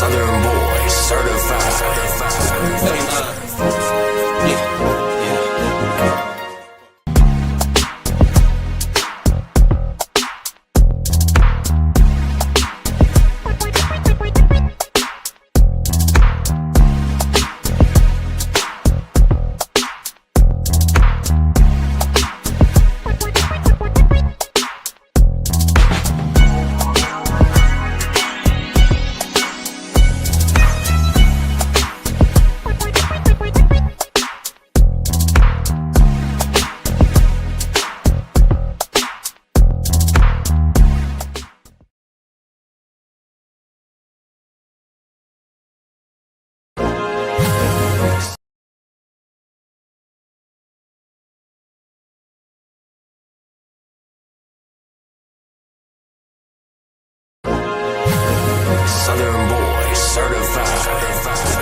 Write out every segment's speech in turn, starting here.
Southern boy, certified. Southern boy, certified.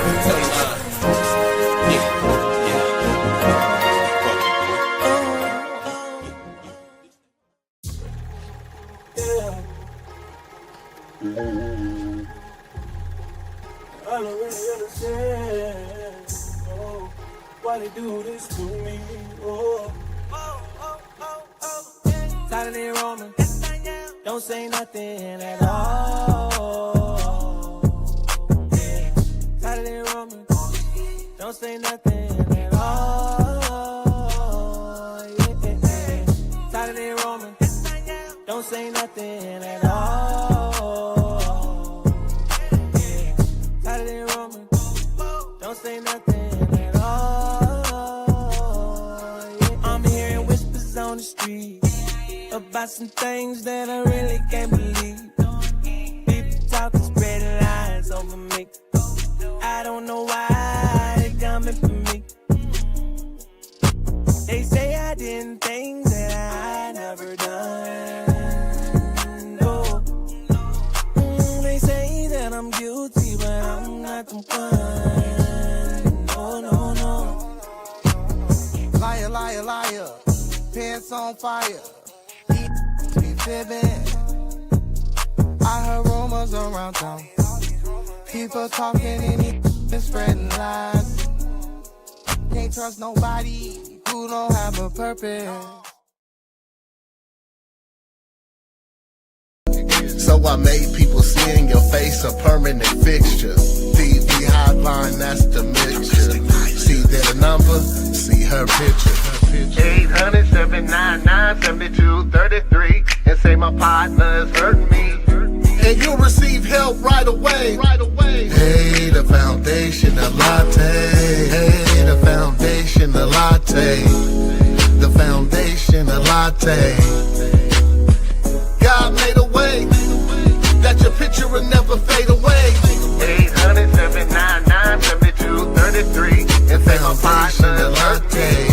I don't really understand, oh, why they do this to me, oh. Talon Roman, don't say nothing at all. Talon Roman, don't say nothing at all. Talon Roman, don't say nothing at all. Talon Roman, don't say nothing at all. I'm hearing whispers on the street about some things that I really can't believe. People talking, spreading lies over me. I don't know why they coming for me. They say I did things that I never done. No. They say that I'm guilty, but I'm not the one. No, no, no. Liar, liar, liar. Pants on fire. Be fibbing. I heard rumors around town. People talking and spreading lies. Can't trust nobody who don't have a purpose. So I made people see in your face a permanent fixture. TV hotline, that's the mixture. See their number, see her picture. 800-799-7233 and say my partner is hurting me. And you'll receive help right away. Hey, the foundation, the latte. Hey, the foundation, the latte. The foundation, the latte. God made a way that your picture will never fade away. 800-799-7233 and say my partner is hurting.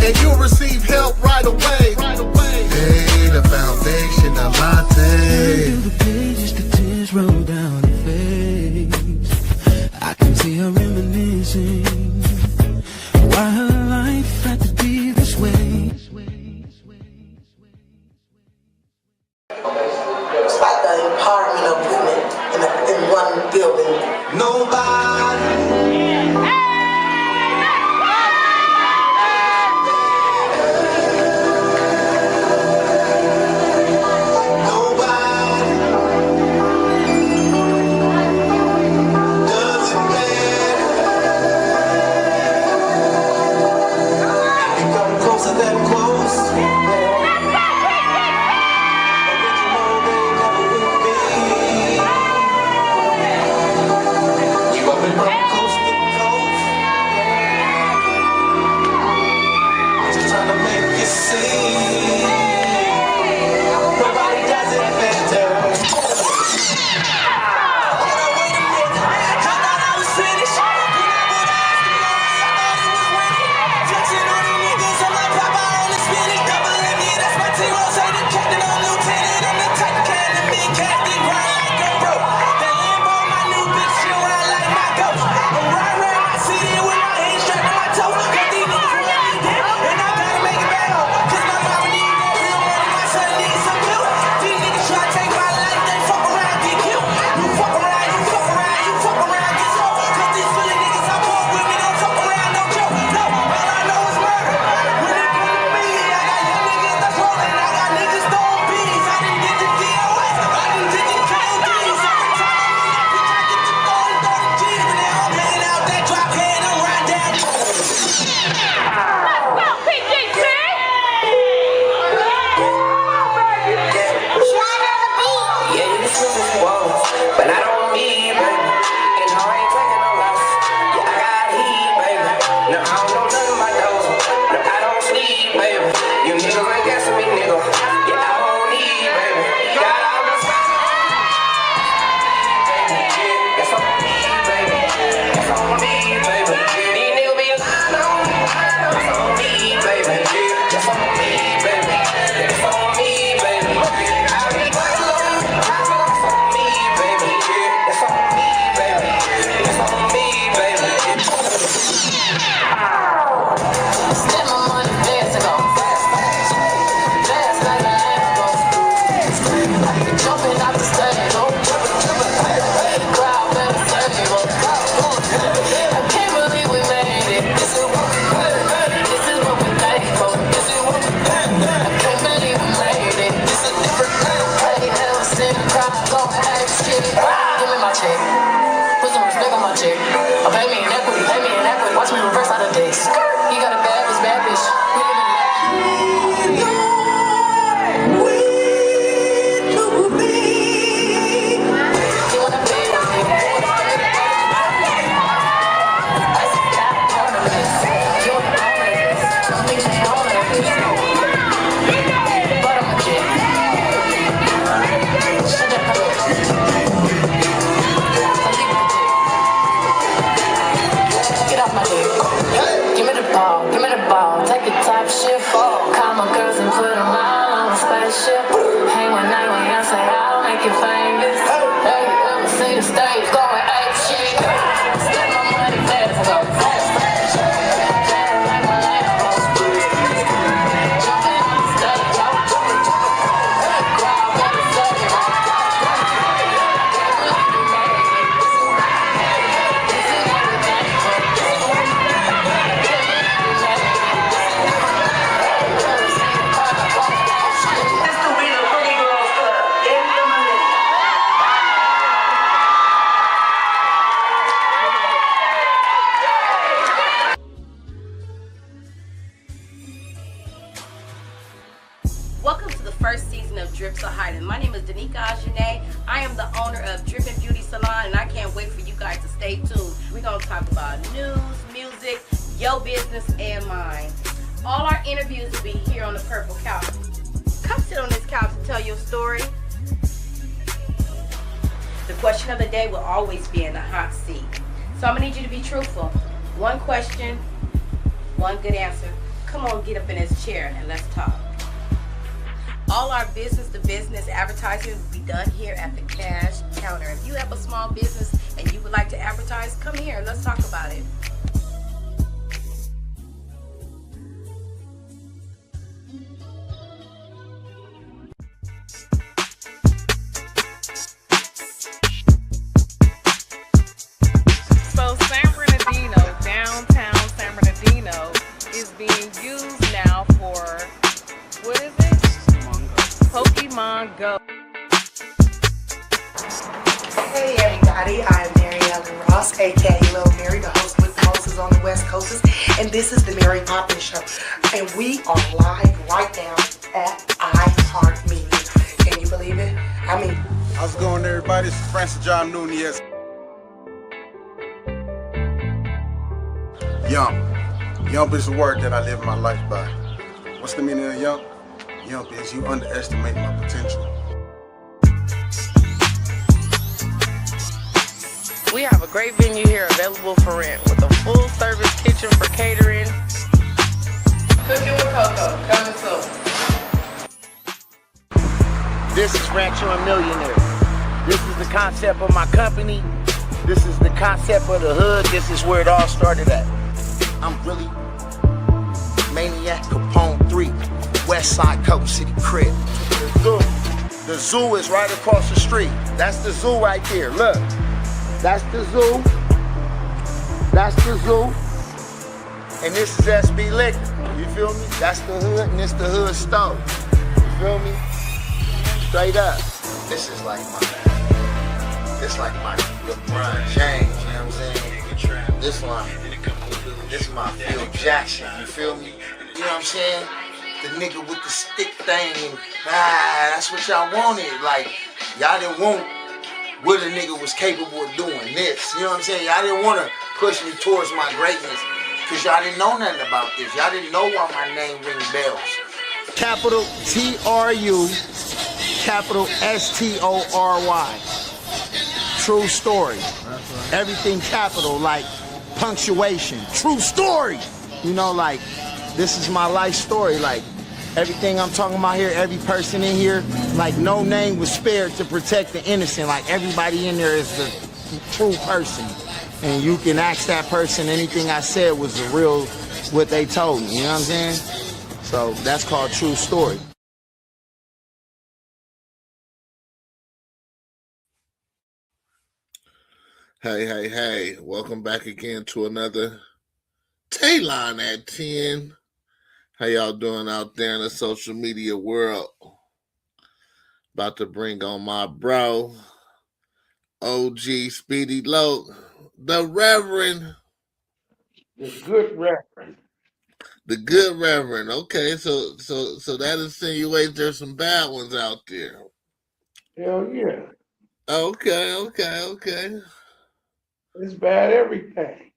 And you'll receive help right away. Hey, the foundation, the latte. Through the pages, the tears roll down her face. I can see her reminiscing why her life had to be this way. It's like the empowerment of women in one building. Nobody. Coast to spaceship. Hey, one night when I say I'll make you famous. Hey, I'ma see the stage going ape shit. Step my money fast, go fast, fast. Fast like my Lambo. Jumping on the stage, yo. Crowd better say it. Can't really be mad at me. This is everything. Can't really be mad at me. Welcome to the first season of Drip So Hiding. My name is Danica Ajane. I am the owner of Drippin' Beauty Salon, and I can't wait for you guys to stay tuned. We're going to talk about news, music, your business, and mine. All our interviews will be here on the purple couch. Come sit on this couch and tell your story. The question of the day will always be in the hot seat. So I'm going to need you to be truthful. One question, one good answer. Come on, get up in this chair and let's talk. All our business-to-business advertising will be done here at the cash counter. If you have a small business and you would like to advertise, come here and let's talk about it. So San Bernardino, downtown San Bernardino, is being used now for, what is it? Pokemon Go. Hey everybody, I'm Mary Ellen Ross, aka Lil Mary, the host with the Moses on the West Coast, and this is the Mary Poppins Show. And we are live right now at iHeartMedia. Can you believe it? I mean, how's it going, everybody? This is Francis John Nunez. Yump. Yump is the word that I live my life by. What's the meaning of yump? Yump is you underestimate my potential. We have a great venue here available for rent with a full service kitchen for catering. Cooking with Coco, coming soon. This is Rancho and Millionaire. This is the concept of my company. This is the concept of the hood. This is where it all started at. I'm really Maniac Capone 3, West Side Coke City crib. The zoo is right across the street. That's the zoo right there. Look. That's the zoo. That's the zoo. And this is SB Liquor. You feel me? That's the hood and this the hood stove. You feel me? Straight up. This is like my LeBron James, you know what I'm saying? This is my Phil Jackson, you feel me? You know what I'm saying? The nigga with the stick thing and that's what y'all wanted. Like, y'all didn't want what a nigga was capable of doing this. You know what I'm saying? Y'all didn't want to push me towards my greatness because y'all didn't know nothing about this. Y'all didn't know why my name rings bells. Capital T-R-U, capital S-T-O-R-Y. True story. Everything capital, like punctuation. True story. You know, like, this is my life story. Like, everything I'm talking about here, every person in here, like, no name was spared to protect the innocent. Like, everybody in there is the true person. And you can ask that person, anything I said was the real, what they told me. You know what I'm saying? So that's called true story. Hey, welcome back again to another Talon at 10. How y'all doing out there in the social media world? About to bring on my bro, OG Speedy Low, the Reverend. The good reference. The good Reverend. Okay, so that insinuates there's some bad ones out there. Hell yeah. Okay. It's bad everything.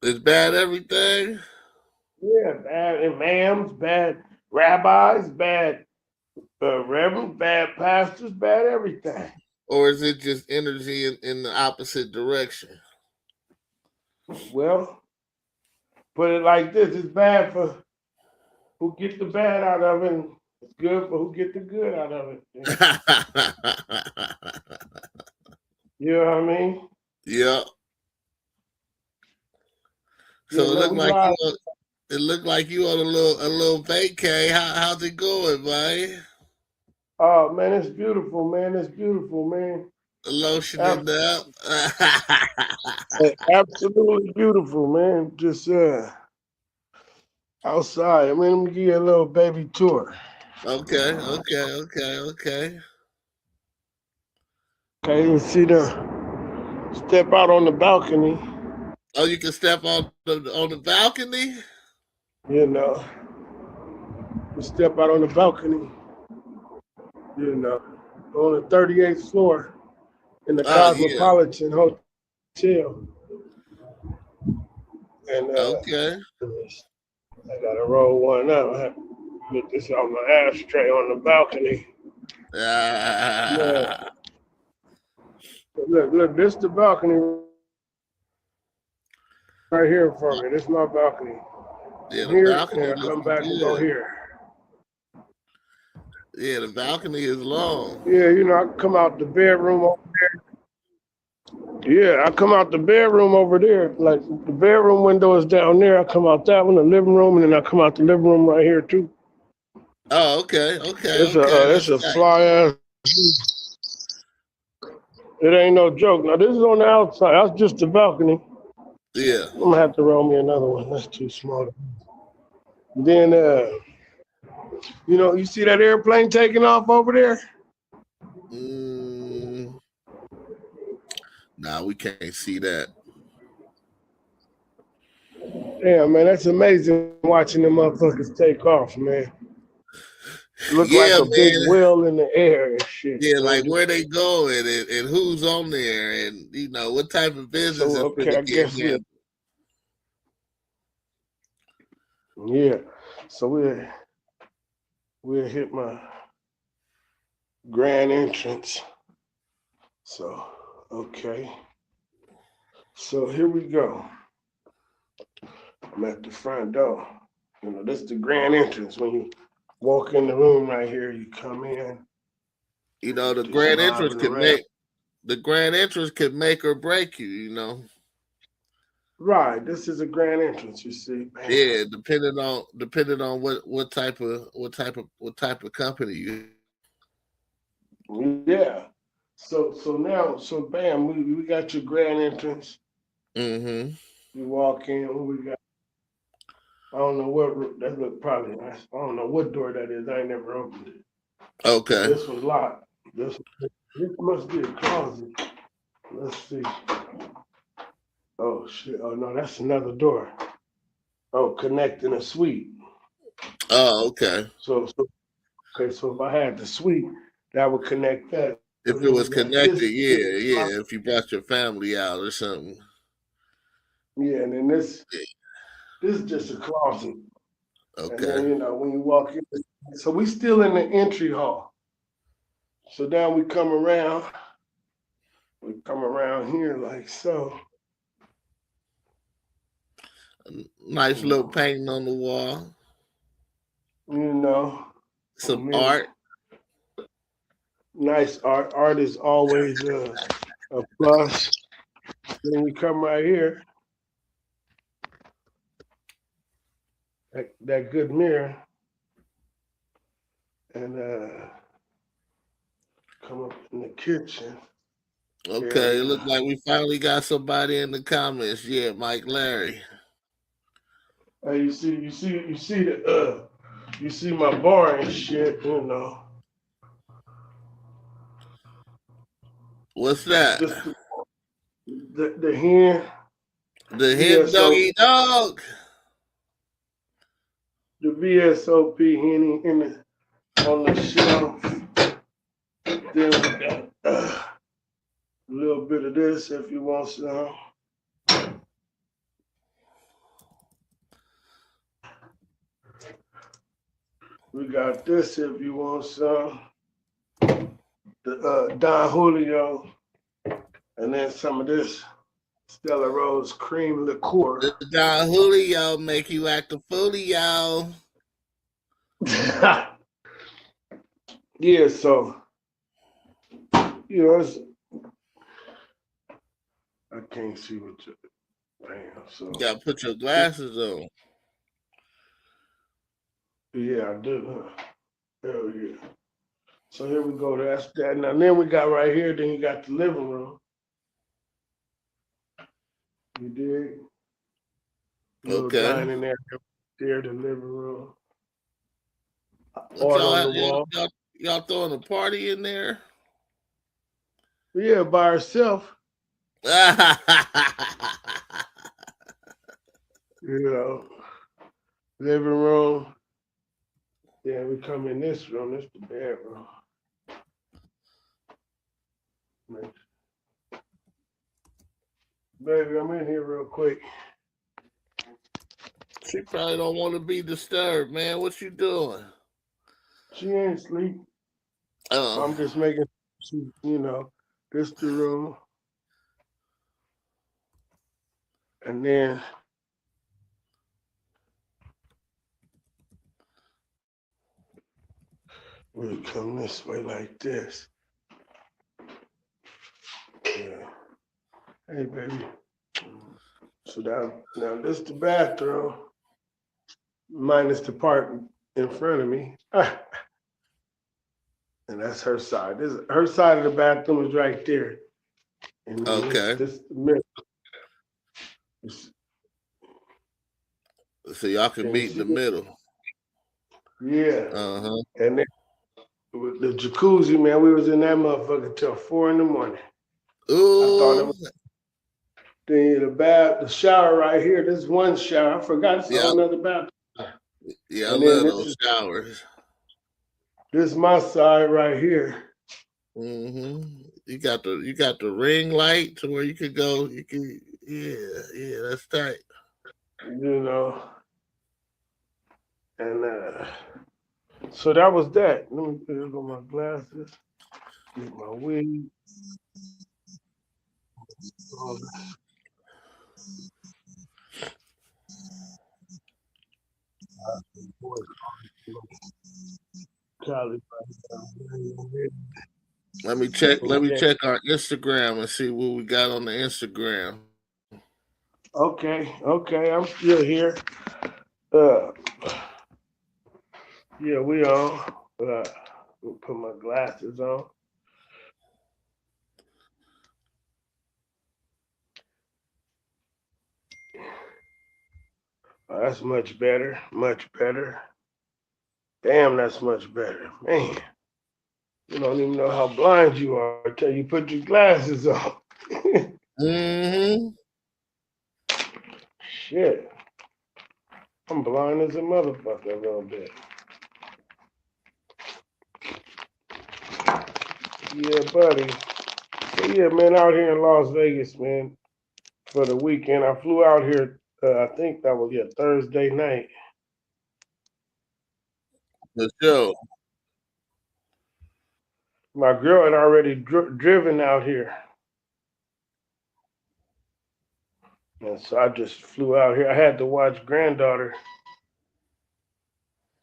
It's bad everything? Yeah, bad imams, bad rabbis, bad reverends, bad pastors, bad everything. Or is it just energy in the opposite direction? Well, put it like this, it's bad for who get the bad out of it and It's good, but who get the good out of it? You know what I mean? Yeah. So Yeah, it man, looked we like live. you on a little vacay. How's it going, man? Oh man, it's beautiful, man. It's beautiful, man. Lotioning Ab- up. Absolutely beautiful, man. Just outside. I mean, let me give you a little baby tour. Okay. Okay, you see the step out on the balcony. Oh, you can step on the balcony. You know, you step out on the balcony. You know, on the 38th floor in the Oh yeah. Cosmopolitan Hotel, and Okay. I gotta roll one up. I have to put this on my ashtray on the balcony. Yeah, Ah, look, this the balcony right here for me. This is my balcony. yeah, From the here, balcony and I come looking back and go good. here. Yeah, the balcony is long. Yeah, you know, I come out the bedroom over there. Yeah, I come out the bedroom over there. Like the bedroom window is down there. I come out that one, the living room, and then I come out the living room right here too. Oh, okay. It's That's a nice. fly ass. It ain't no joke. Now this is on the outside. That's just the balcony. Yeah. I'm gonna have to roll me another one. That's too small. Then you know, you see that airplane taking off over there? Mm, nah, we can't see that. Damn, man, that's amazing watching them motherfuckers take off, man. Look like Yeah, a big man. whale in the air and shit, Yeah, like man. where they going and who's on there and what type of business So is okay, finna I get guess handled. yeah. So we'll hit my grand entrance. So okay. So here we go. I'm at the front door. You know, this is the grand entrance. When you walk in the room right here, you come in, The just grand entrance mobbing could around. make or break you. Right, this is a grand entrance, you see. Bam. Yeah, depending on what type of company you. Yeah. So bam, we got your grand entrance. Mm-hmm. You walk in, we got I don't know what that look probably I don't know what door that is. I ain't never opened it. But Okay. this was locked. This must be a closet. Let's see. Oh shit. Oh no, that's another door. Oh, connecting a suite. Oh, okay. So if I had the suite, that would connect that. So If it then was we got connected, this. yeah. If you brought your family out or something. Yeah, and then this is just a closet. And Okay. then, you know, when you walk in, so we still in the entry hall. So now we come around here like so, Nice you little know, painting on the wall. you know, I Some mean, art. nice art. Art is always a plus. Then we come right here, that good mirror, and come up in the kitchen Okay, it looked area. like we finally got somebody in the comments. Yeah, Mike Larry. Hey, you see my bar and shit, you know. What's that? Just the hen, The hen VSO, doggy dog. the VSOP henny on the shelf. Then we got a little bit of this if you want some. We got this if you want some. The Don Julio, and then some of this Stella Rose cream liqueur. The Don Julio make you act a foolio. Yeah, so it's, I can't see what you. Damn. So You gotta put your glasses on. yeah, I do. Hell yeah. So here we go. That's that. Now then we got right here. Then you got the living room. You dig? Little Okay. dining area there, the living room. What Art y'all, on the wall. y'all throwing a party in there? Yeah, by herself. You know, living room. Then we come in this room. This the bedroom. Baby, I'm in here real quick. She probably don't want to be disturbed, man. What you doing? She ain't sleep. Oh, I'm just making, this the room. And then we'll come this way like this. Yeah. Hey, baby. So now this the bathroom, minus the part in front of me. And that's her side. Her side of the bathroom is right there. And then okay. this the middle. So y'all can Can you meet in see the it? middle. Yeah. Uh-huh. And then with the jacuzzi, man, we was in that motherfucker till 4 in the morning. I thought it Ooh. was the shower right here. This one shower. I forgot it's a Yeah, whole nother bathroom. yeah, I And then love this those is showers. my side right here. You got the ring light to where you could go. You can, yeah, that's tight. You know. And so that was that. Let me put on my glasses, get my wig. all that. College, Let me check. Let me okay. check our Instagram and see what we got on the Instagram. Okay, I'm still here. Uh, yeah, we on. Put my glasses on. Oh, that's much better. Much better. Damn, that's much better. Man, you don't even know how blind you are until you put your glasses on. Mm-hmm. Shit. I'm blind as a motherfucker a little bit. Yeah, buddy. So yeah, man, out here in Las Vegas, man, for the weekend. I flew out here. I think that was Thursday night. For sure. My girl had already driven out here, and so I just flew out here. I had to watch granddaughter,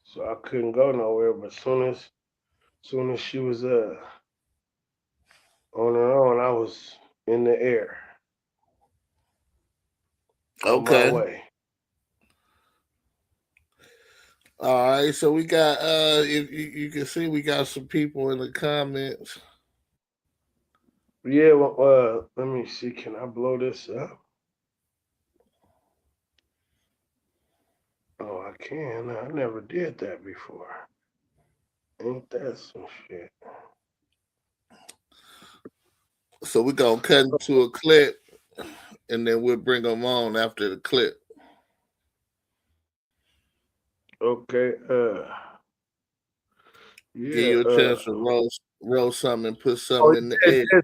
so I couldn't go nowhere. But soon as she was on her own, I was in the air on my Okay. way. All right. So we got if you can see we got some people in the comments. Yeah, well, let me see. Can I blow this up? Oh, I can. I never did that before. Ain't that some shit? So we're gonna cut into a clip and then we'll bring them on after the clip. Okay. Give Yeah. you a chance to roll something and put Oh, something in the yes, air. yes.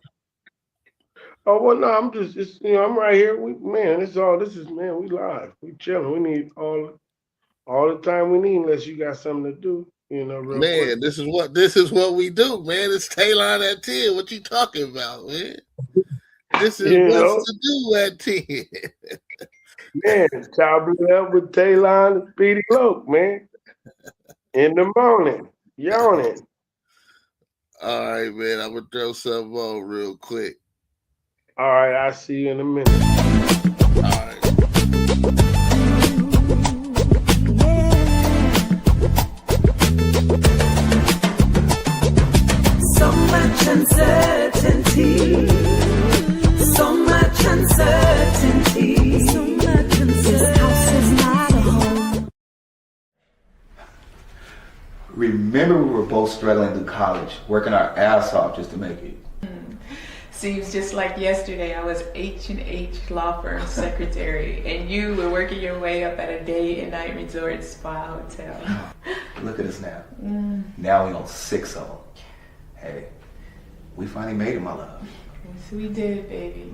Oh well, no, I'm just, I'm right here. This is, man, we live. We chilling. We need all the time we need, unless you got something to do, real quick. Man, this is what we do, man. It's Talon at 10. What you talking about, man? This is You what's know, to do at 10. man, top it up with Talon and Speedy Loke, man. In the morning, yawning. All right, man. I'm gonna throw something on real quick. All right, I'll see you in a minute. All right. So much uncertainty. So much uncertainty. So much uncertainty. This house is not a home. Remember, we were both struggling through college, working our ass off just to make it. Seems just like yesterday I was H&H Law Firm secretary and you were working your way up at a day and night resort spa hotel. Look at us now. Now we own 6 of them. Hey, we finally made it, my love. Yes, we did, baby.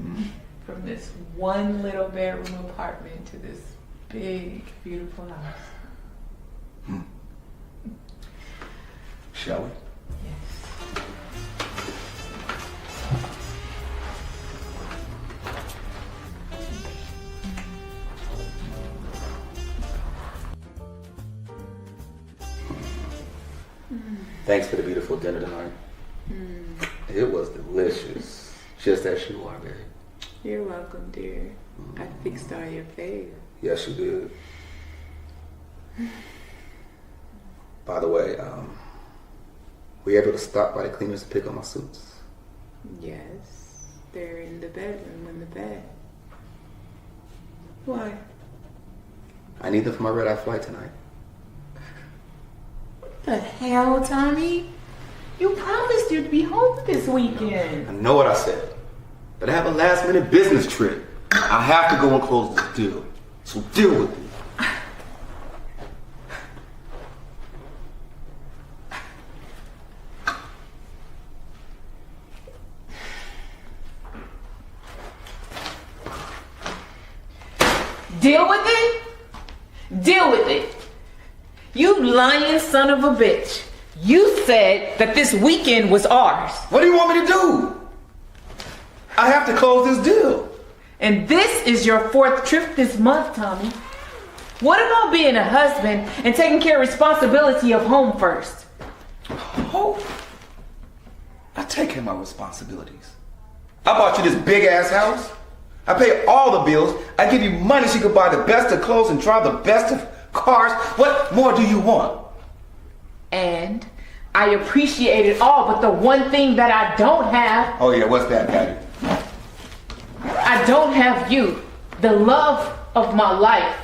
From this one little bedroom apartment to this big, beautiful house. Shall we? Thanks for the beautiful dinner tonight. It was delicious. Just as you are, baby. You're welcome, dear. I fixed all your fave. Yes, you did. By the way, were you able to stop by the cleaners to pick up my suits? Yes, they're in the bedroom in the bed. Why? I need them for my red-eye flight tonight. What the hell, Tommy? You promised you'd be home this weekend. I know what I said, but I have a last-minute business trip. I have to go and close this deal, so deal with it. Deal with it? Deal with it. You lying son of a bitch. You said that this weekend was ours. What do you want me to do? I have to close this deal. And this is your 4th trip this month, Tommy. What about being a husband and taking care of responsibility of home first? Oh, I take care of my responsibilities. I bought you this big-ass house. I pay all the bills. I give you money so you can buy the best of clothes and drive the best of cars. What more do you want? And I appreciate it all, but the one thing that I don't have... Oh yeah, what's that, Patty? I don't have you, the love of my life.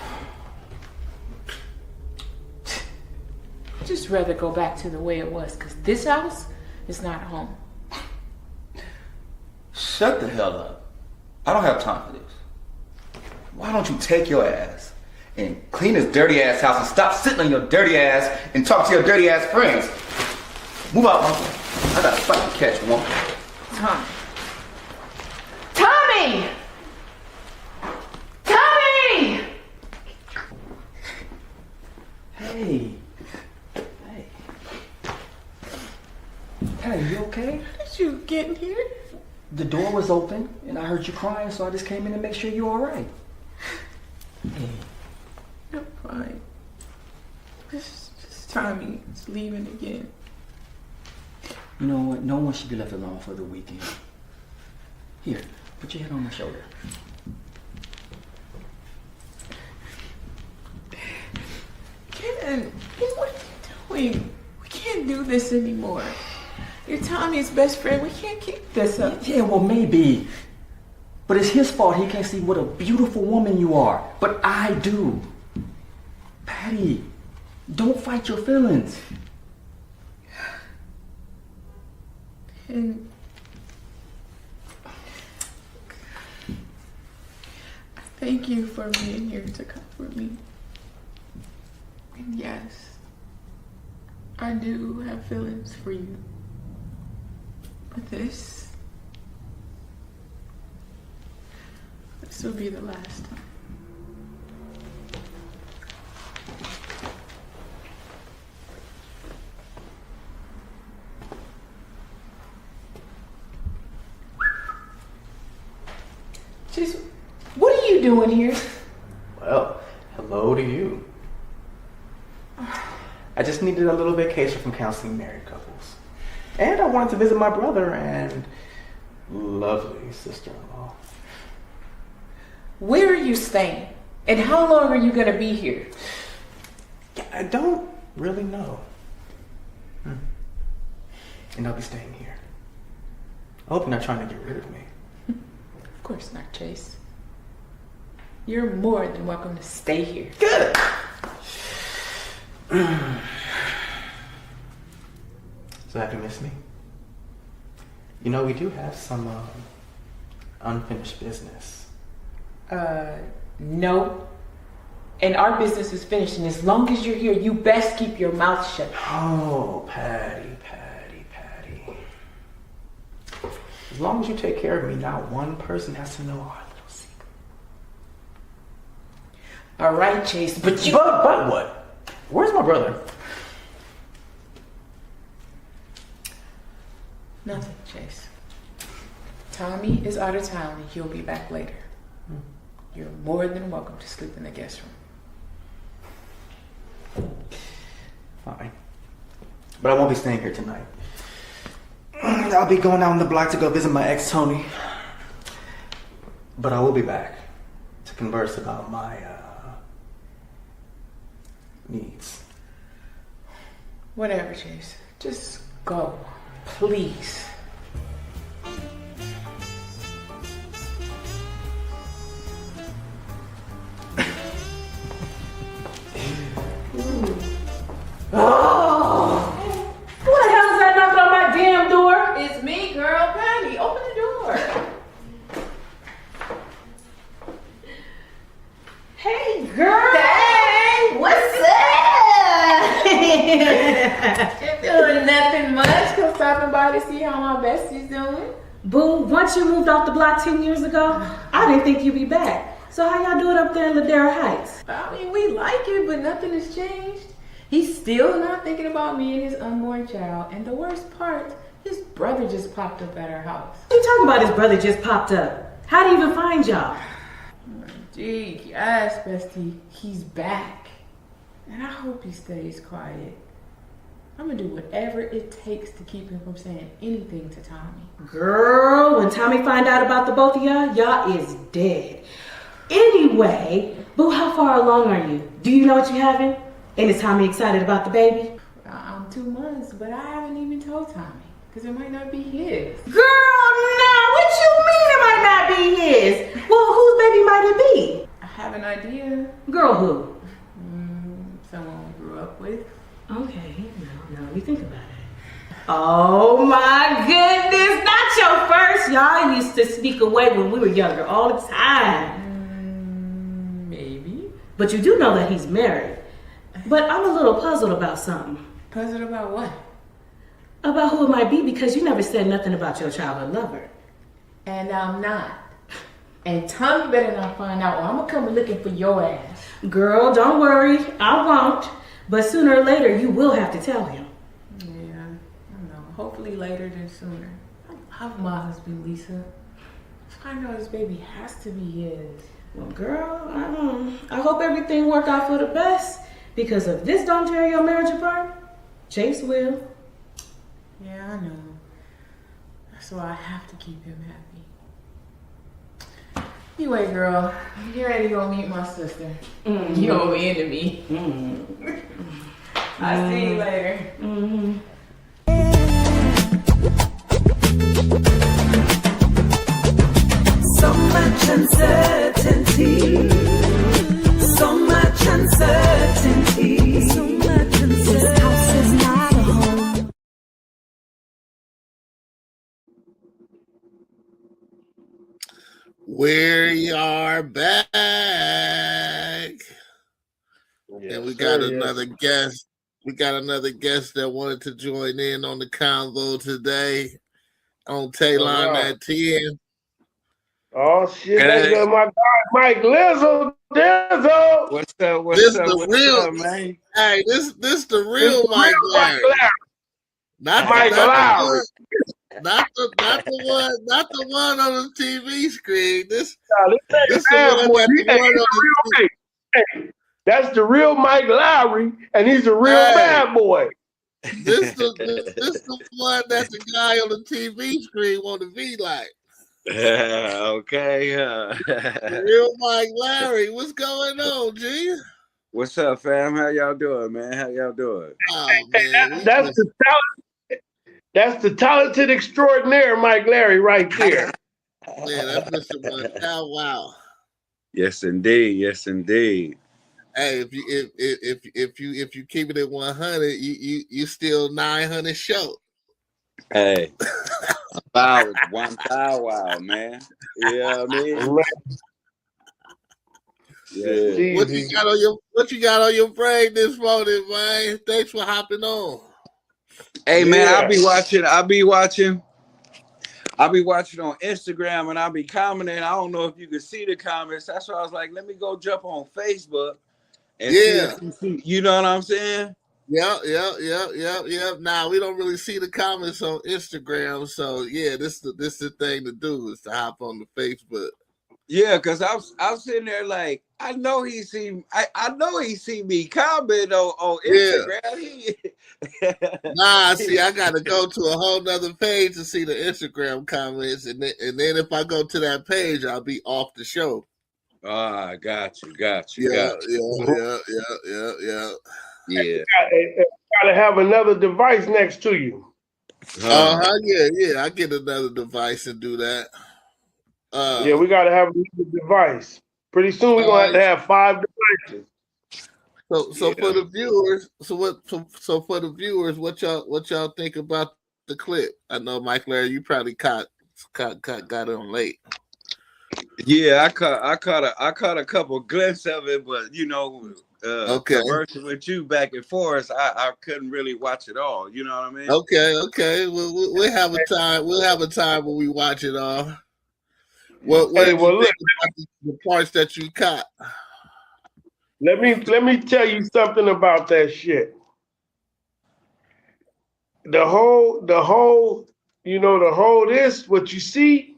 I'd just rather go back to the way it was, because this house is not home. Shut the hell up. I don't have time for this. Why don't you take your ass and clean this dirty ass house and stop sitting on your dirty ass and talk to your dirty ass friends? Move out my way. I gotta fight to catch one. Tommy. Tommy! Tommy! Hey. Hey. Hey, you okay? How did you get in here? The door was open and I heard you crying, so I just came in to make sure you're all right. Hey. I'm fine. Just Tommy is leaving again. You know what? No one should be left alone for the weekend. Here, put your head on my shoulder. Ken, what are you doing? We can't do this anymore. You're Tommy's best friend. We can't keep this up. Yeah, well, maybe. But it's his fault he can't see what a beautiful woman you are. But I do. Patty, don't fight your feelings. And thank you for being here to comfort me. And yes, I do have feelings for you. But this will be the last time. Just, what are you doing here? Well, hello to you. I just needed a little vacation from counseling married couples. And I wanted to visit my brother and lovely sister-in-law. Where are you staying? And how long are you gonna be here? I don't really know. And I'll be staying here. I hope you're not trying to get rid of me. Of course not, Chase. You're more than welcome to stay here. Good. So have you missed me? You know, we do have some unfinished business. No. And our business is finished, and as long as you're here, you best keep your mouth shut. Oh, Patty. As long as you take care of me, not one person has to know our little secret. All right, Chase, but you... But what? Where's my brother? Nothing, Chase. Tommy is out of town, and he'll be back later. You're more than welcome to sleep in the guest room. Fine. But I won't be staying here tonight. I'll be going out on the block to go visit my ex, Tony. But I will be back to converse about my needs. Whatever, Chase. Just go. Please. Oh! Who the hell is that knocking on my damn door? It's me, girl. Patty, open the door. Hey, girl. Hey, what's up? Doing nothing much. Just stopping by to see how my bestie's doing. Boo, once you moved off the block 10 years ago, I didn't think you'd be back. So how y'all doing up there in Ladera Heights? I mean, we like it, but nothing has changed. He's still not thinking about me and his unborn child. And the worst part, his brother just popped up at our house. What you talking about his brother just popped up? How'd he even find y'all? Gee, yes, bestie, he's back. And I hope he stays quiet. I'm gonna do whatever it takes to keep him from saying anything to Tommy. Girl, when Tommy find out about the both of y'all, y'all is dead. Anyway, Boo, how far along are you? Do you know what you're having? And is Tommy excited about the baby? I'm 2 months, but I haven't even told Tommy, because it might not be his. Girl, no, what you mean it might not be his? Well, whose baby might it be? I have an idea. Girl, who? Someone we grew up with. Okay, now let me think about it. Oh my goodness, not your first. Y'all used to sneak away when we were younger all the time. Maybe. But you do know that he's married. But I'm a little puzzled about something. Puzzled about what? About who it might be, because you never said nothing about your childhood lover. And I'm not. And Tommy better not find out, or I'm gonna come looking for your ass. Girl, don't worry, I won't. But sooner or later, you will have to tell him. Yeah, I know. Hopefully later than sooner. I love my husband, Lisa. I know this baby has to be his. Well, girl, I hope everything work out for the best. Because if this don't tear your marriage apart, Chase will. Yeah, I know. So I have to keep him happy. Anyway, girl, get ready to go meet my sister. You over into me. I'll see you later. So much uncertainty. So much uncertainty. So much uncertainty. This house is not a home. We are back. And we got another guest. We got another guest that wanted to join in on the convo today on Talon at 10. Oh shit, that's good, my guy Mike Lizzo. What's up? What's up, man? Hey, this the real Mike Larry. Not Mike Lowry. Not the one on the TV screen. This that's the real Mike Lowry, and he's a real bad boy. This the one that the guy on the TV screen want to be like. Okay. Real Mike Larry, what's going on, G? What's up, fam? How y'all doing, man? How y'all doing? Oh man, That's the talented extraordinaire Mike Larry right there. man, that's Mr. Montell. Wow. Yes, indeed. Yes, indeed. Hey, if you keep it at 100, you still 900 short. Hey, bow is one bow wow, man. Yeah, I mean, yeah. What you got on your brain this morning, man? Thanks for hopping on. Hey, man, I'll be watching on Instagram and I'll be commenting. I don't know if you can see the comments. That's why I was like, let me go jump on Facebook and see. You know what I'm saying? Yeah. Now we don't really see the comments on Instagram, so yeah, this the thing to do is to hop on the Facebook. Yeah, because I'm sitting there like I know he see me comment on Instagram. Nah, see, I gotta go to a whole nother page to see the Instagram comments, and then if I go to that page, I'll be off the show. Ah, got you. Yeah. You gotta have another device next to you. Yeah. I get another device and do that. Yeah, we gotta have another device. Pretty soon we're gonna have 5 devices. So for the viewers, for the viewers, what y'all think about the clip? I know Mike Larry, you probably got it on late. Yeah, I caught a couple glimpses of it, but you know, conversing with you back and forth, I couldn't really watch it all. You know what I mean? Okay. We'll have a time. We'll have a time when we watch it all. What Hey, do you look, think about the parts that you caught? Let me tell you something about that shit. The whole this what you see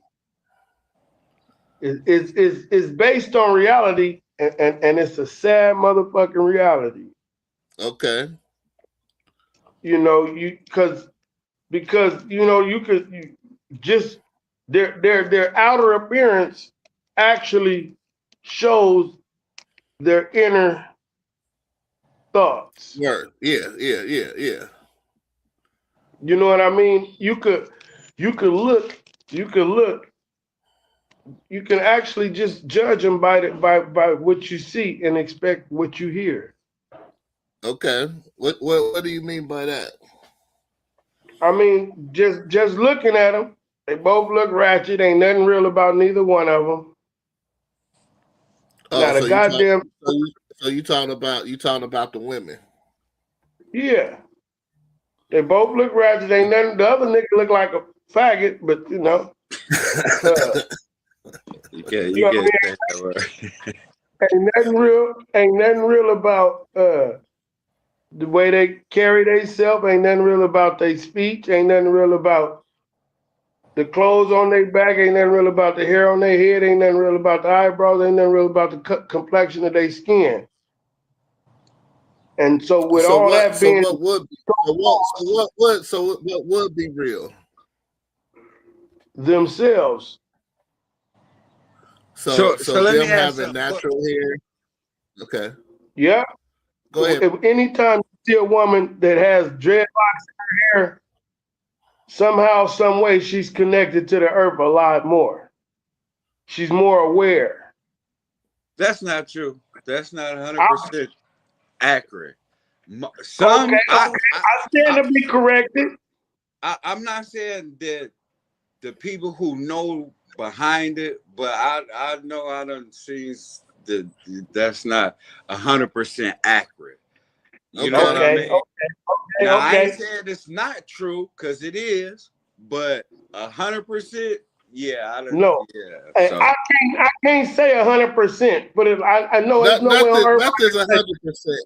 is based on reality, and it's a sad motherfucking reality. Okay. You know, because you could just their outer appearance actually shows their inner thoughts. Yeah. You know what I mean? You could look. You can actually just judge them by what you see and expect what you hear. Okay. What do you mean by that? I mean, just looking at them, they both look ratchet. Ain't nothing real about neither one of them. Not a goddamn. So you talking about the women? Yeah. They both look ratchet. Ain't nothing. The other nigga look like a faggot, but you know. You can't say that word. Ain't nothing real about the way they carry themselves. Ain't nothing real about their speech. Ain't nothing real about the clothes on their back. Ain't nothing real about the hair on their head. Ain't nothing real about the eyebrows. Ain't nothing real about the complexion of their skin. And so with all that being, what would be real? Themselves. So let me having natural hair. Okay. Yeah. Go ahead. If anytime you see a woman that has dreadlocks in her hair, somehow, some way, she's connected to the earth a lot more. She's more aware. That's not true. That's not 100% accurate. Some I stand to be corrected. I'm not saying that the people who know behind it, but I know I done seen that's not 100% accurate. You know what I mean? Now I ain't saying it's not true because it is, but 100%, yeah, I don't know. Yeah, so. I can't say 100%, but if I know it's nowhere on earth. Nothing's 100%.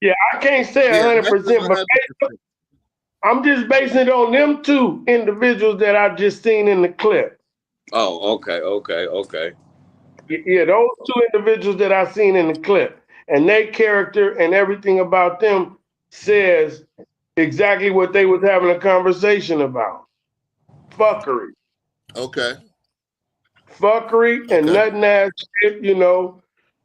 Yeah, I can't say 100%, but I'm just basing it on them two individuals that I just seen in the clip. Oh, okay. Yeah, those two individuals that I seen in the clip, and their character and everything about them says exactly what they was having a conversation about. Fuckery. Okay. Fuckery and Okay. nothing ass shit, you know.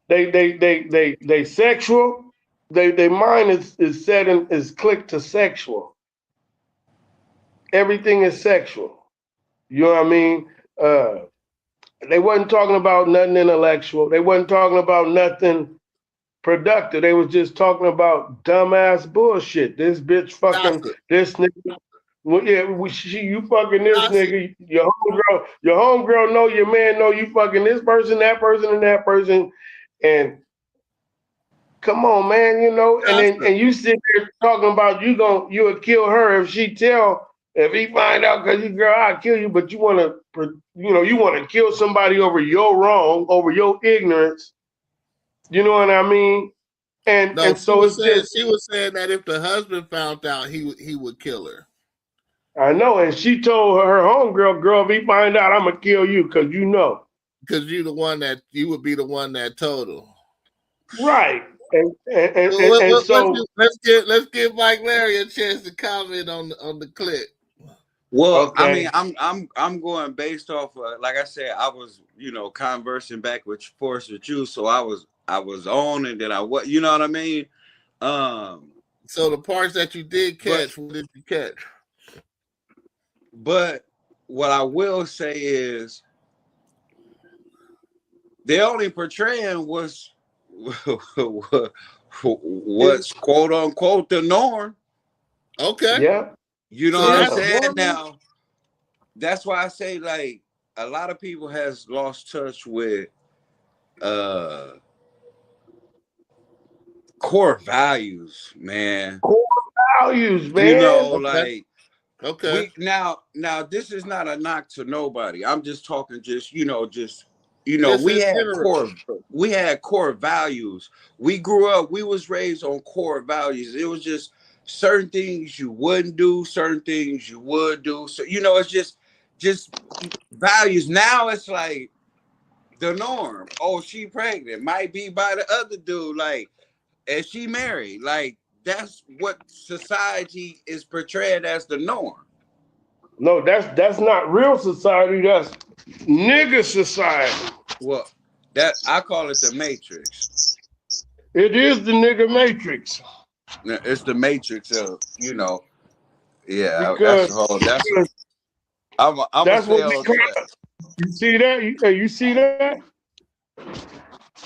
They sexual. They mind is set and is clicked to sexual. Everything is sexual. You know what I mean? Uh they wasn't talking about nothing intellectual. They wasn't talking about nothing productive. They was just talking about dumbass bullshit. This bitch fucking Gossip. this nigga. Well, yeah, you fucking this Gossip. nigga. Your homegirl know your man know you fucking this person, and that person, and come on, man, you know. And then Gossip. and you sit there talking about you would kill her if if he find out because you girl I'll kill you, but you want to you want to kill somebody over your wrong, over your ignorance. You know what I mean? No, And so it's just she was saying that if the husband found out, he would kill her. I know, and she told her homegirl, girl, if he find out, I'm gonna kill you because you know. Because you would be the one that told him. Right. And so Let's give Mike Larry a chance to comment on the clip. Well, I mean, okay. I'm going based off of, like I said, I was, conversing back with you, so I was on, and then you know what I mean? So the parts that you did catch, but what did you catch? but what I will say is they're only portraying what's quote unquote the norm. Okay. Yeah. You know So what I'm that's saying? normal. Now, that's why I say, like, a lot of people has lost touch with core values, man. Core values, You know, man. like Okay. we now this is not a knock to nobody. I'm just talking just This we is had general. core values. We grew up, we was raised on core values. It was just certain things you wouldn't do, certain things you would do. So it's just values. Now it's like the norm. Oh, she pregnant, might be by the other dude, like, and she married. Like, that's what society is portrayed as the norm. No, that's not real society. That's nigga society. Well, that I call it the matrix. It is the nigga matrix. It's the matrix of, yeah, Because I'm gonna that's stay what we on call track. it. You see that? You see that?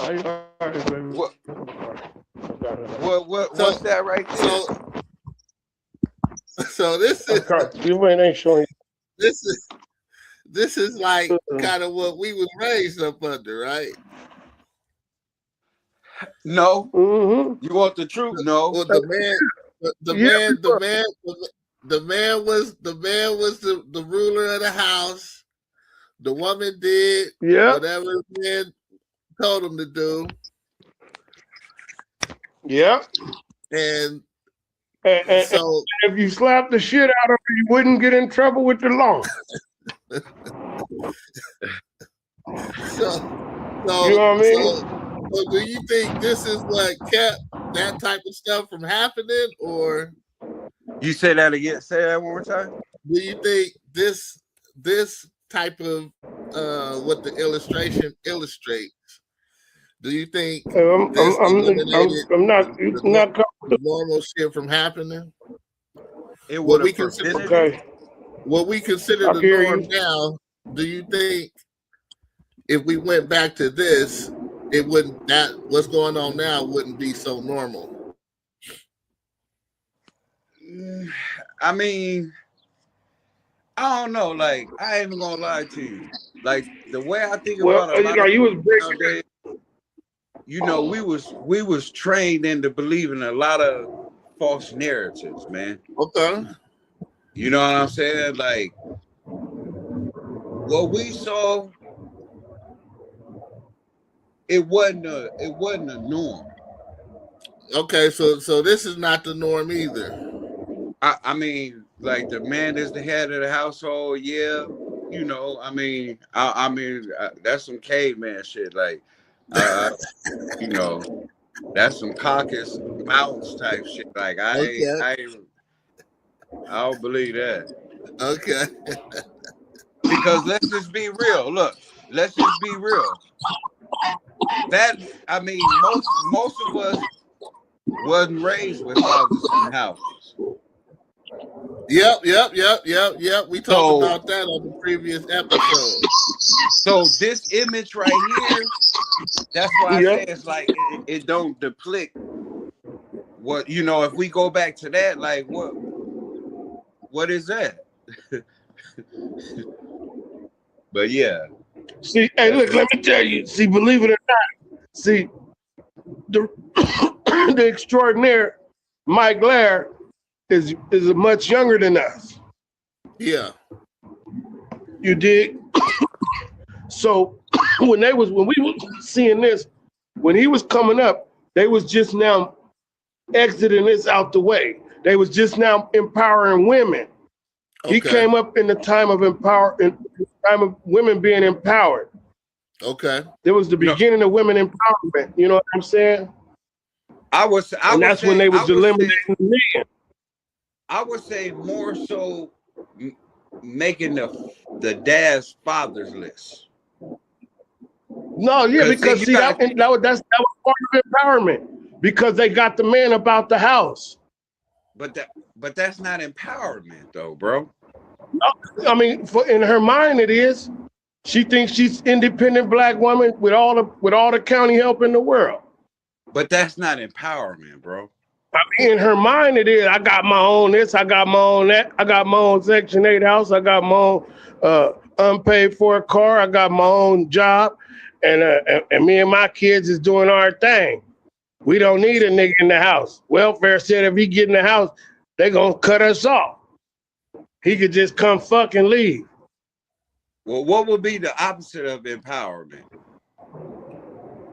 All right, baby. What's that right there? So this is you ain't showing. This is like kind of what we was raised up under, right? No. Mm-hmm. You want the truth? No. Well, the man was the ruler of the house. The woman did whatever the man told him to do. Yeah. And so if you slap the shit out of her, you wouldn't get in trouble with the law. So you know what I mean? So do you think this is what kept that type of stuff from happening, or you say that again? Say that one more time. Do you think this type of what the illustration illustrates? Do you think I'm not the normal shit from happening? It would have prevented what we consider the norm now. Do you think if we went back to this, it wouldn't what's going on now wouldn't be so normal? I mean, I don't know. Like, I ain't even gonna lie to you. Like, the way I think about a lot of nowadays, we was trained into believing a lot of false narratives, man. Okay. You know what I'm saying? Like, what we saw, it wasn't a norm. Okay, so this is not the norm either. I mean, like, the man is the head of the household. Yeah, I mean, that's some caveman shit. Like, that's some Caucasus Mountains type shit. Like, I don't believe that. Okay. Because let's just be real. Look, let's just be real. That I mean, most of us wasn't raised with fathers in the houses. Yep. We talked about that on the previous episode. So this image right here, that's why I say it's like it don't depict what if we go back to that, like what is that? But yeah. See, hey, look, let me tell you. See, believe it or not, see, the the extraordinaire Mike Lair is much younger than us. Yeah. You dig? So when we were seeing this, when he was coming up, they was just now exiting this out the way. They was just now empowering women. Okay. He came up in the time of women being empowered. Okay. There was the beginning of women empowerment. You know what I'm saying? That's when they was eliminating men. I would say more so making the dad's father's list. No, yeah, because that was part of empowerment because they got the man about the house. But that's not empowerment though, bro. I mean, in her mind it is. She thinks she's independent black woman with all the county help in the world. But that's not empowerment, bro. I mean, in her mind it is. I got my own this, I got my own that, I got my own Section 8 house, I got my own unpaid for a car, I got my own job, and me and my kids is doing our thing. We don't need a nigga in the house. Welfare said if he get in the house, they gonna cut us off. He could just come fucking leave. Well, what would be the opposite of empowerment?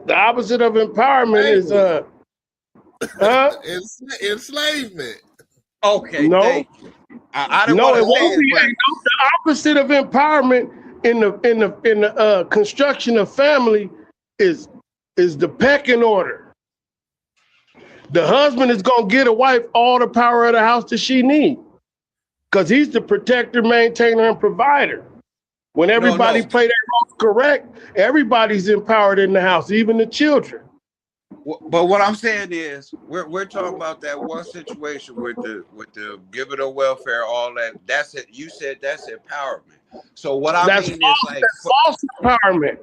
The opposite of empowerment is enslavement. Okay, no, thank you. I don't no, it want won't be. it, but... The opposite of empowerment in the construction of family is the pecking order. The husband is gonna get a wife all the power of the house that she needs, because he's the protector, maintainer, and provider. When everybody play their role correct, everybody's empowered in the house, even the children. But what I'm saying is, we're talking about that one situation with the giving of welfare, all that. That's it. You said that's empowerment. So what I mean is like false empowerment.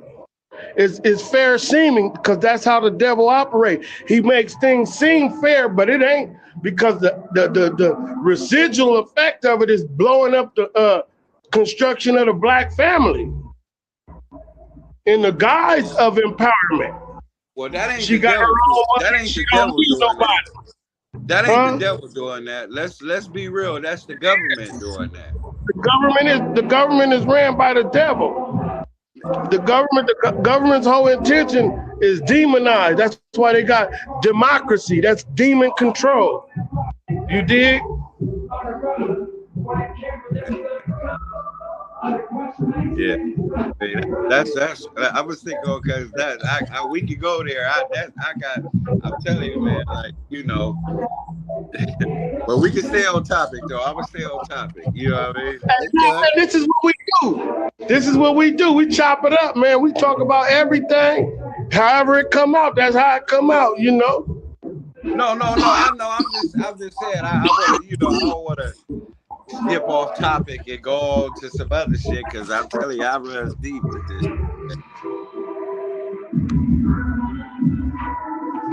It's fair seeming, because that's how the devil operates. He makes things seem fair, but it ain't, because the residual effect of it is blowing up the construction of the black family in the guise of empowerment. Well, that ain't she the got devil. That ain't the devil doing that. That ain't the devil doing that. Let's be real. That's the government doing that. The government is ran by the devil. The government's whole intention is demonized. That's why they got democracy. That's demon control. You dig? Yeah, that's. I was thinking, because we could go there. I'm telling you, man. Like, but we can stay on topic, though. I'm gonna stay on topic. You know what I mean? This is what we do. We chop it up, man. We talk about everything. However it come out, that's how it come out. No. I know. I'm just saying. I don't want to skip off topic and go on to some other shit, because I'm telling you, I runs deep with this.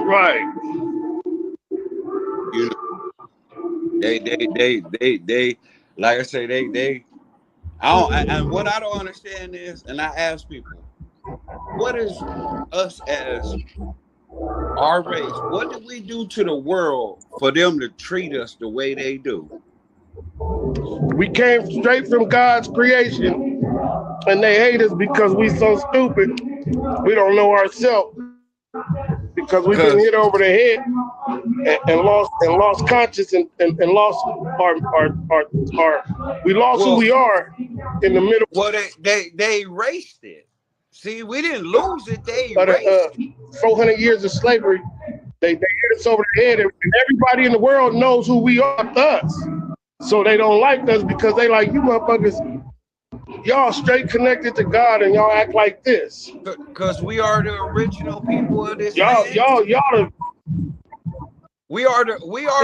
Right. They like I say, they and what I don't understand is, and I ask people, what is us as our race, what did we do to the world for them to treat us the way they do? We came straight from God's creation, and they hate us because we so stupid. We don't know ourselves, because we've been hit over the head and lost conscience and lost we lost who we are in the middle. Well, they erased it. See, we didn't lose it. They erased it. 400 years of slavery. They hit us over the head, and everybody in the world knows who we are. Us. So they don't like us because they like, you motherfuckers, y'all straight connected to God and y'all act like this. Because we are the original people of this Y'all, land. We are the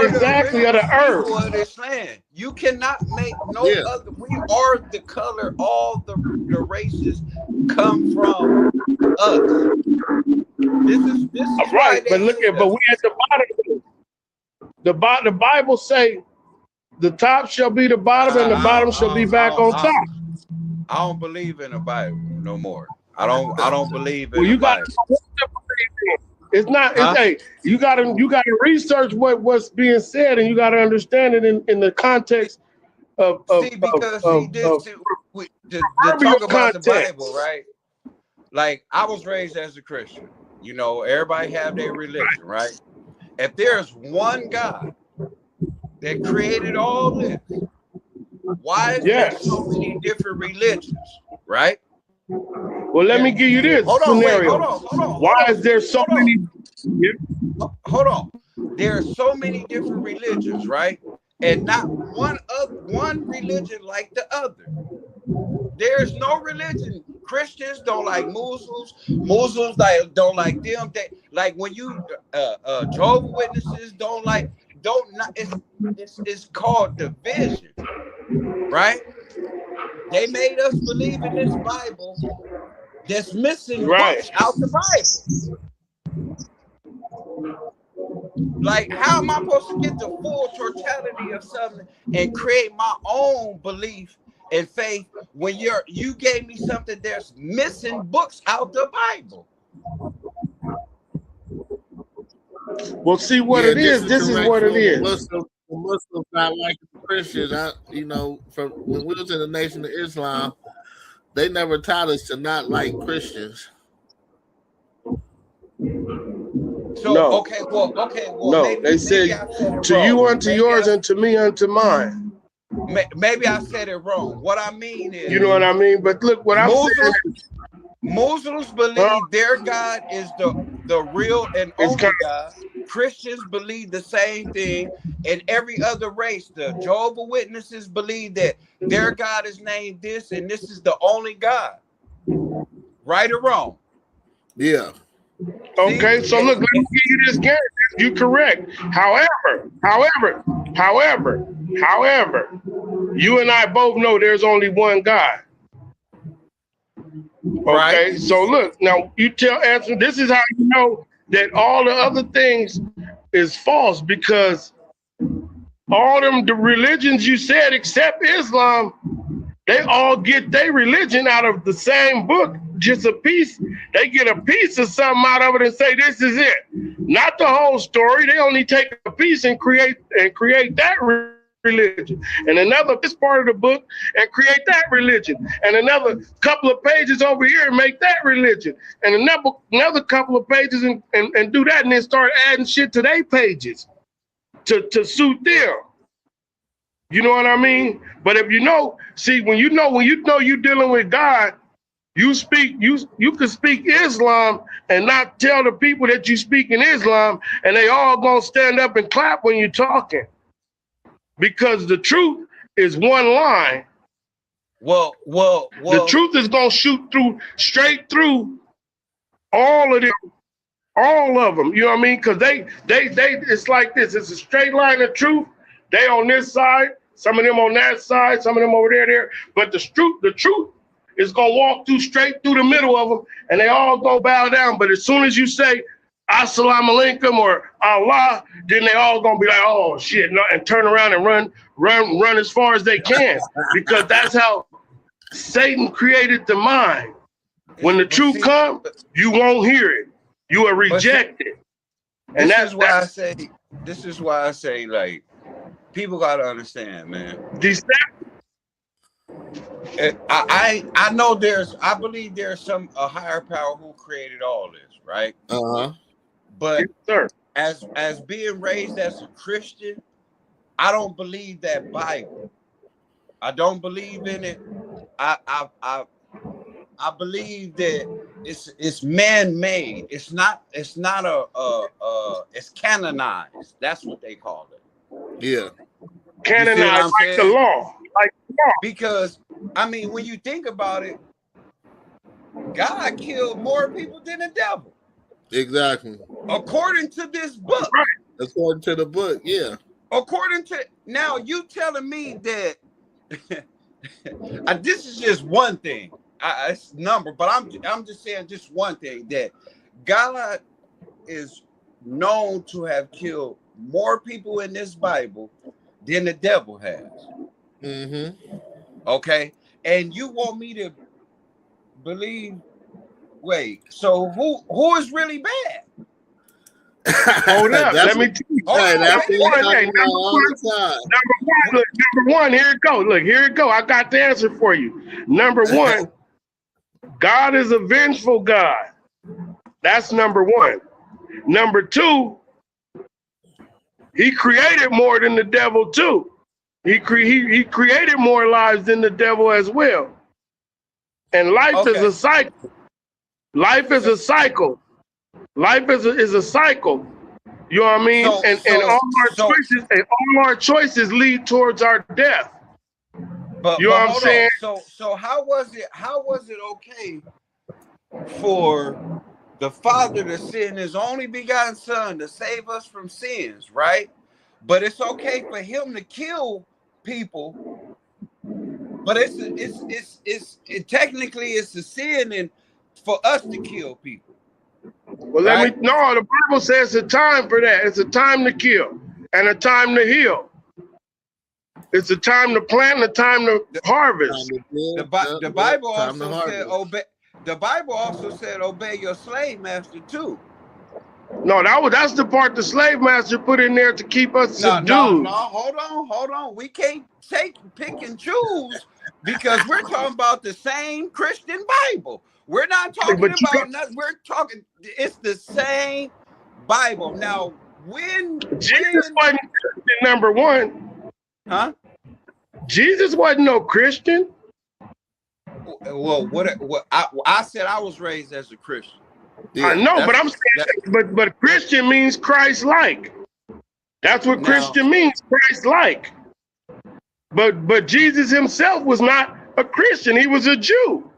exactly of original the earth. people of this land. You cannot make no Yeah. other. We are the color. All the races come from us. This is why Right, they but look hate at, but us. we at the bottom. The Bible say the top shall be the bottom and the bottom shall be back on top. I don't believe in the Bible no more. I don't believe in Well, the you got Bible. it's not. Huh? It's hey, you gotta research what's being said, and you gotta understand it in the context of to talk about the Bible, right? Like, I was raised as a Christian. You know, everybody have their religion, right? If there's one God that created all this, why is there so many different religions, right? Well, let me give you this scenario. Why is there so many? Hold on. There are so many different religions, right? And not one religion like the other. There's no religion. Christians don't like Muslims. Muslims don't like them. They like when you Jehovah's Witnesses don't not. It's called division, right? They made us believe in this Bible that's missing books out the Bible. Like, how am I supposed to get the full totality of something and create my own belief and faith when you gave me something that's missing books out the Bible? Well, see what it is. This is what it is. The Muslims not like the Christians. From when we was in the Nation of Islam, they never taught us to not like Christians. So no. Well, no, they said to you unto yours and to me unto mine. Maybe I said it wrong. What I mean is, you know what I mean. But look, what I'm saying. Muslims believe their God is the real and only God. Christians believe the same thing, and every other race, the Jehovah's Witnesses believe that their God is named this, and this is the only God. Right or wrong? Yeah. Okay, so look, let me give you this game. You're correct. However, you and I both know there's only one God. Okay, right. So look, now you tell Anthony, this is how you know that all the other things is false, because all the religions you said except Islam, they all get their religion out of the same book, just a piece. They get a piece of something out of it and say this is it, not the whole story. They only take a piece and create that religion, and another this part of the book and create that religion, and another couple of pages over here and make that religion, and another couple of pages and do that, and then start adding shit to their pages to suit them. You know what I mean? But if when you know you're dealing with God, you can speak Islam and not tell the people that you speak in Islam, and they all gonna stand up and clap when you're talking. Because the truth is one line. Well. The truth is gonna shoot straight through all of them, all of them. You know what I mean? Because they it's like this. It's a straight line of truth. They on this side, some of them on that side, some of them over there. But the truth is gonna walk straight through the middle of them, and they all gonna bow down. But as soon as you say Assalamu alaikum or Allah, then they all gonna be like, oh shit, and turn around and run as far as they can, because that's how Satan created the mind. When the truth comes, you won't hear it. You will reject it. And this is why I say, like, people gotta understand, man. I know I believe there's a higher power who created all this, right? But yes, as being raised as a Christian, I don't believe that Bible. I don't believe in it. I believe that it's man-made. It's not it's canonized. That's what they call it. Yeah. You see what canonized I'm like the saying? law. Like the law. Because I mean, when you think about it, God killed more people than the devil. Exactly. According to this book. According to the book, yeah. According to now, you telling me that this is just one thing. It's number, but I'm just saying just one thing, that God is known to have killed more people in this Bible than the devil has. Mm-hmm. Okay, and you want me to believe? Wait, so who is really bad? Hold up, let me tell you. Hey, that's what we talk Hey, about all the time. number one, here it go. Look, here it go. I got the answer for you. Number one, God is a vengeful God. That's number one. Number two, he created more than the devil too. He created more lives than the devil as well. And life is a cycle. Life is a cycle. Life is a cycle. You know what I mean? And all our choices lead towards our death. But you know what I'm saying? So how was it okay for the Father to send his only begotten Son to save us from sins, right? But it's okay for him to kill people. But technically it's a sin and for us to kill people. Well, the Bible says it's a time for that. It's a time to kill and a time to heal. It's a time to plant and a time to harvest. The Bible also said obey. The Bible also said obey your slave master too. No, that's the part the slave master put in there to keep us subdued. No, hold on. We can't pick and choose because we're talking about the same Christian Bible. We're not talking about nothing. We're talking. It's the same Bible. Now, Jesus wasn't Christian, number one. Huh? Jesus wasn't no Christian. Well, what I said, I was raised as a Christian. Yeah, I know, but I'm saying, but Christian means Christ-like. That's what Christian means, Christ-like. But Jesus himself was not a Christian; he was a Jew.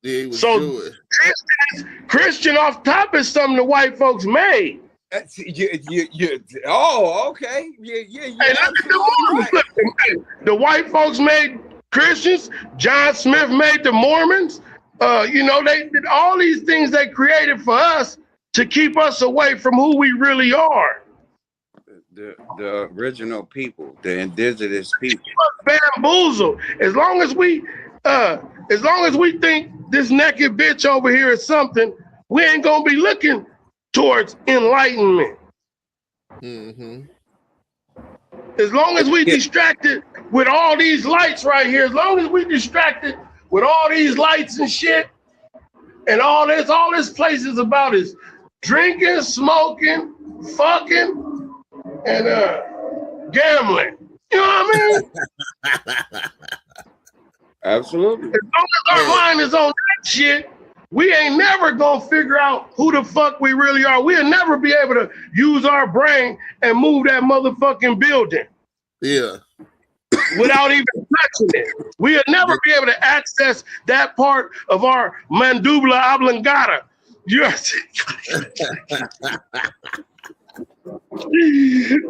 Yeah, he was Jewish. Christian off top is something the white folks made. Oh, okay. Yeah. Hey, look, the white folks made Christians. John Smith made the Mormons. They did all these things they created for us to keep us away from who we really are. The original people, the indigenous people. Bamboozled. As long as we think this naked bitch over here is something, we ain't gonna be looking towards enlightenment. Mm-hmm. As long as we distracted with all these lights right here, as long as we distracted with all these lights and shit, and all this place is about is drinking, smoking, fucking, and gambling. You know what I mean? Absolutely. As long as our mind is on that shit, we ain't never gonna figure out who the fuck we really are. We'll never be able to use our brain and move that motherfucking building. Yeah. Without even touching it. We'll never be able to access that part of our mandibula oblongata.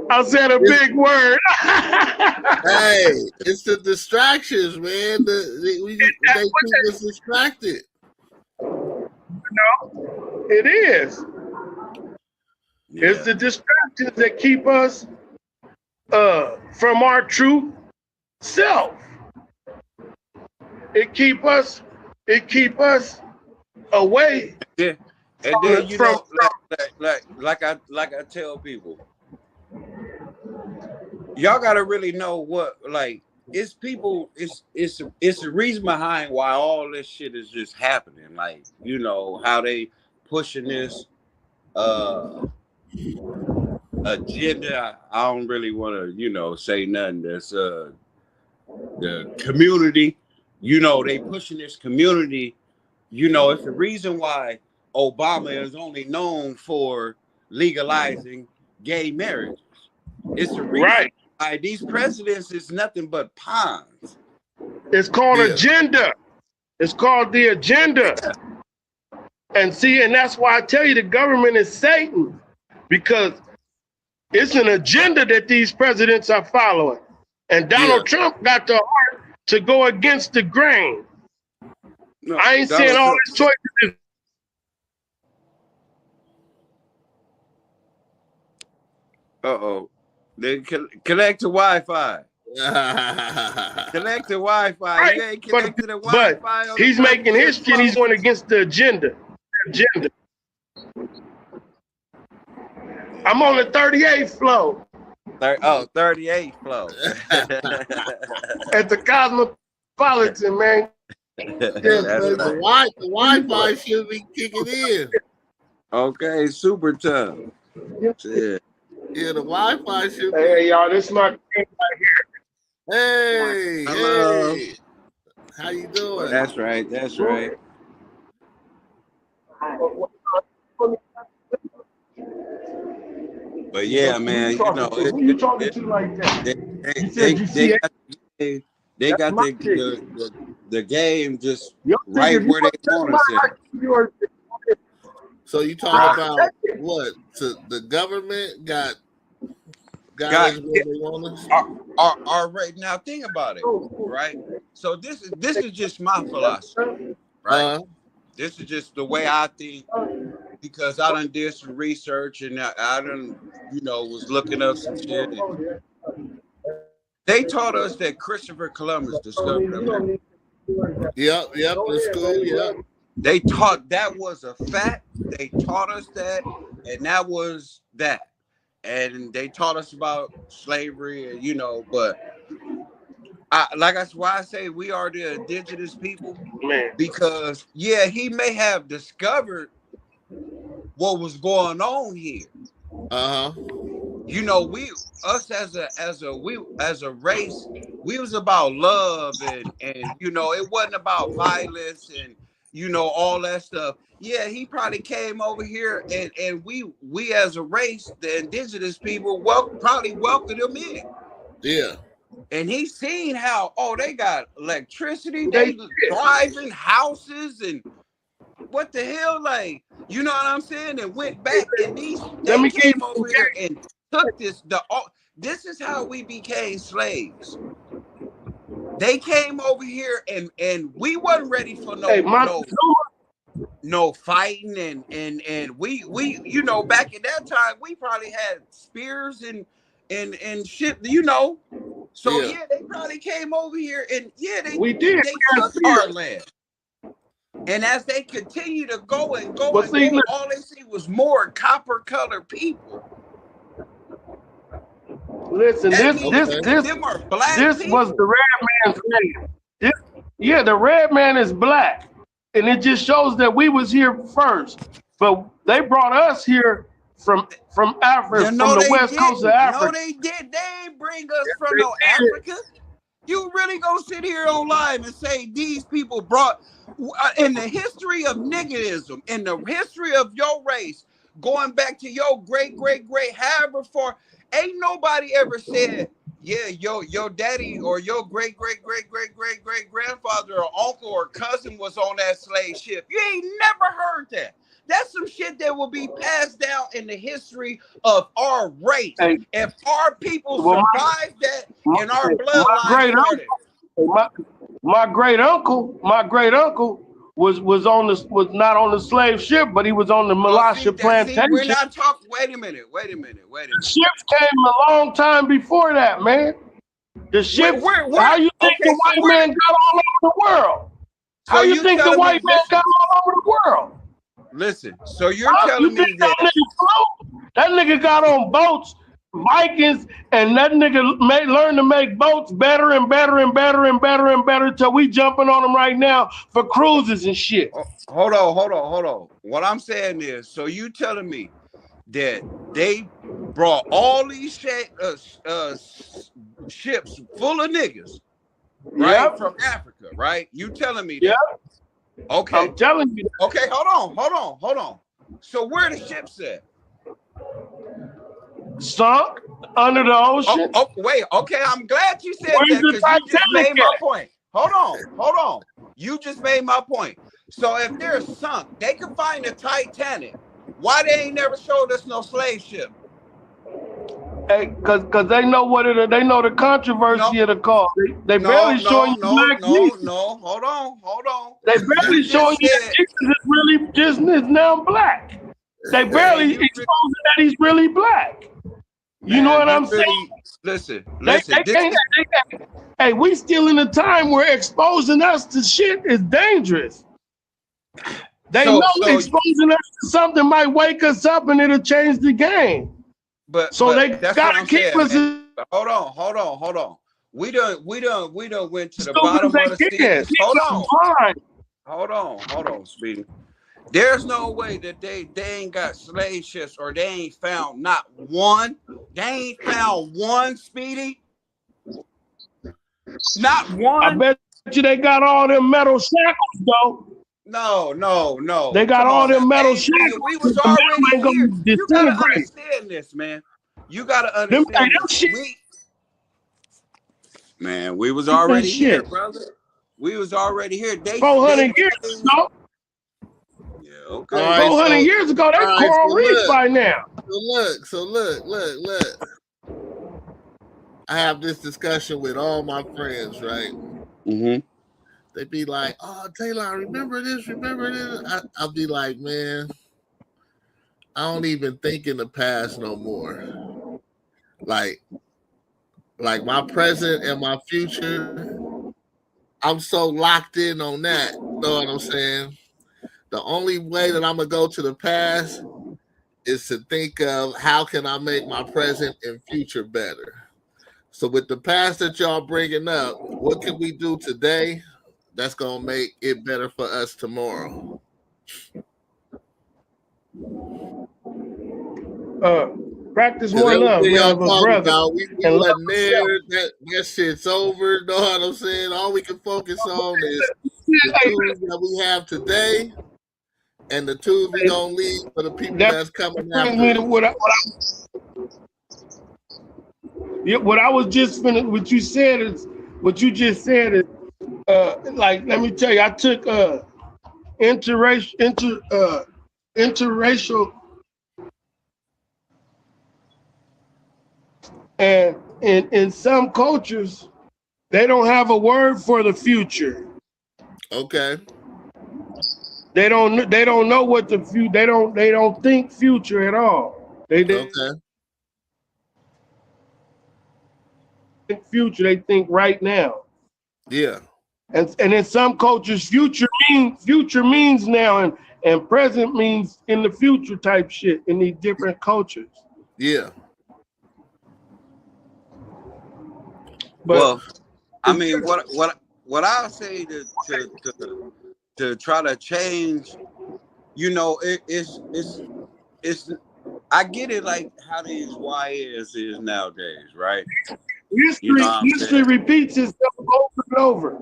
I said a big word. Hey, it's the distractions, man. They keep us distracted. No, it is. Yeah. It's the distractions that keep us from our true self. It keep us away. Yeah. And then like I tell people, y'all gotta really know what it's people. It's the reason behind why all this shit is just happening. Like how they pushing this agenda. I don't really want to say nothing. That's the community. They pushing this community. It's the reason why Obama is only known for legalizing gay marriages. It's the reason. Right. these presidents is nothing but pawns. It's called agenda. It's called the agenda. Yeah. And see, and that's why I tell you the government is Satan, because it's an agenda that these presidents are following. And Donald Trump got the heart to go against the grain. No, I ain't saying all his choices is They connect to Wi-Fi. Connect to Wi-Fi. right, You ain't connected to Wi-Fi. but he's making history and he's going against the agenda. I'm on the 38th floor. 38th floor. At the Cosmopolitan, man. The Wi-Fi should be kicking in. Okay, super tough. Yeah, the Wi-Fi should be. Hey, y'all, this is my game right here. Hey, hello. Hey. How you doing? That's right. That's right. But yeah, man, you know, who you talking to like that? They got the game just right where they want us at. So you talking about what? So the government got us where they want us? All right, now think about it, right? So this is just my philosophy, right? This is just the way I think, because I done did some research and I done, was looking up some shit. They taught us that Christopher Columbus discovered America. Yep, the school, yep. They taught that was a fact. They taught us that, and that was that. And they taught us about slavery, and but that's why I say we are the indigenous people. Man. Because he may have discovered what was going on here. Us as a race, we was about love and it wasn't about violence and all that stuff. Yeah, he probably came over here and we as a race, the indigenous people, probably welcomed him in. Yeah. And he's seen how they got electricity, they driving houses and what the hell, like, you know what I'm saying? And went back and they came over here and took this. This is how we became slaves. They came over here and we wasn't ready for no fighting and we back in that time we probably had spears and shit, So they probably came over here and they took our land. And as they continue to go and go all they see was more copper colored people. Listen, this was the red man's land. The red man is black. And it just shows that we was here first. But they brought us here from Africa, from the west coast of Africa. No, they did. They ain't bring us from no Africa. You really gonna sit here on live and say these people brought, in the history of niggerism, in the history of your race, going back to your great, however far, ain't nobody ever said, your daddy or your great grandfather or uncle or cousin was on that slave ship. You ain't never heard that. That's some shit that will be passed down in the history of our race. If our people survived that and our bloodline my great uncle was not on the slave ship, but he was on the Malasha plantation. We're not talking. Wait a minute. The ships came a long time before that, man. The ships. How you think the white man got all over the world? How you think the white man got all over the world? Listen, so you're telling me that nigga got on boats, Vikings, and that nigga learned to make boats better and better till we jumping on them right now for cruises and shit. Hold on. What I'm saying is, so you telling me that they brought all these ships full of niggas, right, from Africa, right? You telling me that? Yeah. Okay. I'm telling you. Okay, hold on. So where the ships at? Sunk. Under the ocean. Oh, wait. Okay, I'm glad you said Where's that the because you just Titanic made my at? point. Hold on. You just made my point. So if they're sunk, they can find the Titanic. Why they ain't never showed us no slave ship? Hey, cause they know what it. They know the controversy of the cause. They barely showing you black Jesus. No. Hold on. They You barely showing just you that said, Jesus is really just is now black. They barely man, exposing that he's really black. You know man, what you I'm saying? really listen. They This can't. Hey, we still in a time where exposing us to shit is dangerous. They know exposing us to something might wake us up and it'll change the game. But they that's gotta what I'm keep saying, us. man. Hold on. We done went to the Stupid bottom as of the they can. sea. Hold on, hold on, Speedy. There's no way that they ain't got slave ships or they ain't found not one. They ain't found one, Speedy. Not one. I bet you they got all them metal shackles though. No. They got Come all on, them metal hey, shackles. we was The metal already ain't gonna here. You gotta disintegrate. understand this, man. You gotta understand this. Man, we was already here, brother. We was already here. They 400 years ago. Yeah, okay. All right, 400 years ago, they coral reef by now. So look. I have this discussion with all my friends, right? Mm-hmm. They be like, "Oh, Talon, remember this? I'll be like, man, I don't even think in the past no more. Like my present and my future, I'm so locked in on that. You know what I'm saying? The only way that I'm gonna go to the past is to think of how can I make my present and future better. So with the past that y'all bringing up, what can we do today that's gonna make it better for us tomorrow? Practice more love. We have a brother. We wasn't there. That shit's over. Know what I'm saying? All we can focus on is the tools that we have today and the tools we're gonna leave for the people that's coming after. Me to what I was just finished. What you said is what you just said is like. Let me tell you, I took interracial. And in some cultures, they don't have a word for the future. Okay. They don't know what the future. They don't think future at all. They think future. They think right now. Yeah. And in some cultures, future means now, and present means in the future type shit in these different cultures. Yeah. But well, I mean, what I'll say to try to change, you know, it's I get it like how these YNs is nowadays, right? History repeats itself over and over.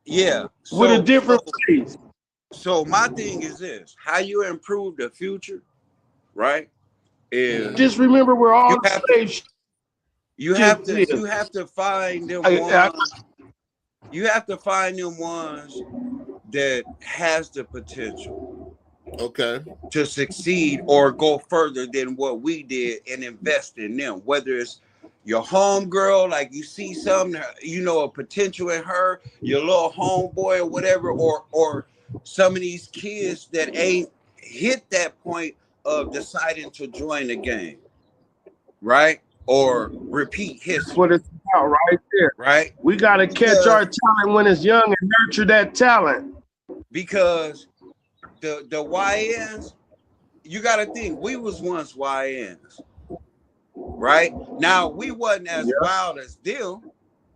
Yeah. With a different face. So my thing is this: how you improve the future, right? Is just remember we're all slaves. You have to find them ones. You have to find them ones that has the potential, okay, to succeed or go further than what we did and invest in them. Whether it's your homegirl, like you see something, you know, a potential in her, your little homeboy or whatever, or some of these kids that ain't hit that point of deciding to join the game, right? Or repeat history. That's what it's about right there. Right? We got to catch our talent when it's young and nurture that talent. Because the YNs, you got to think, we was once YNs. Right? Now, we wasn't as wild as them.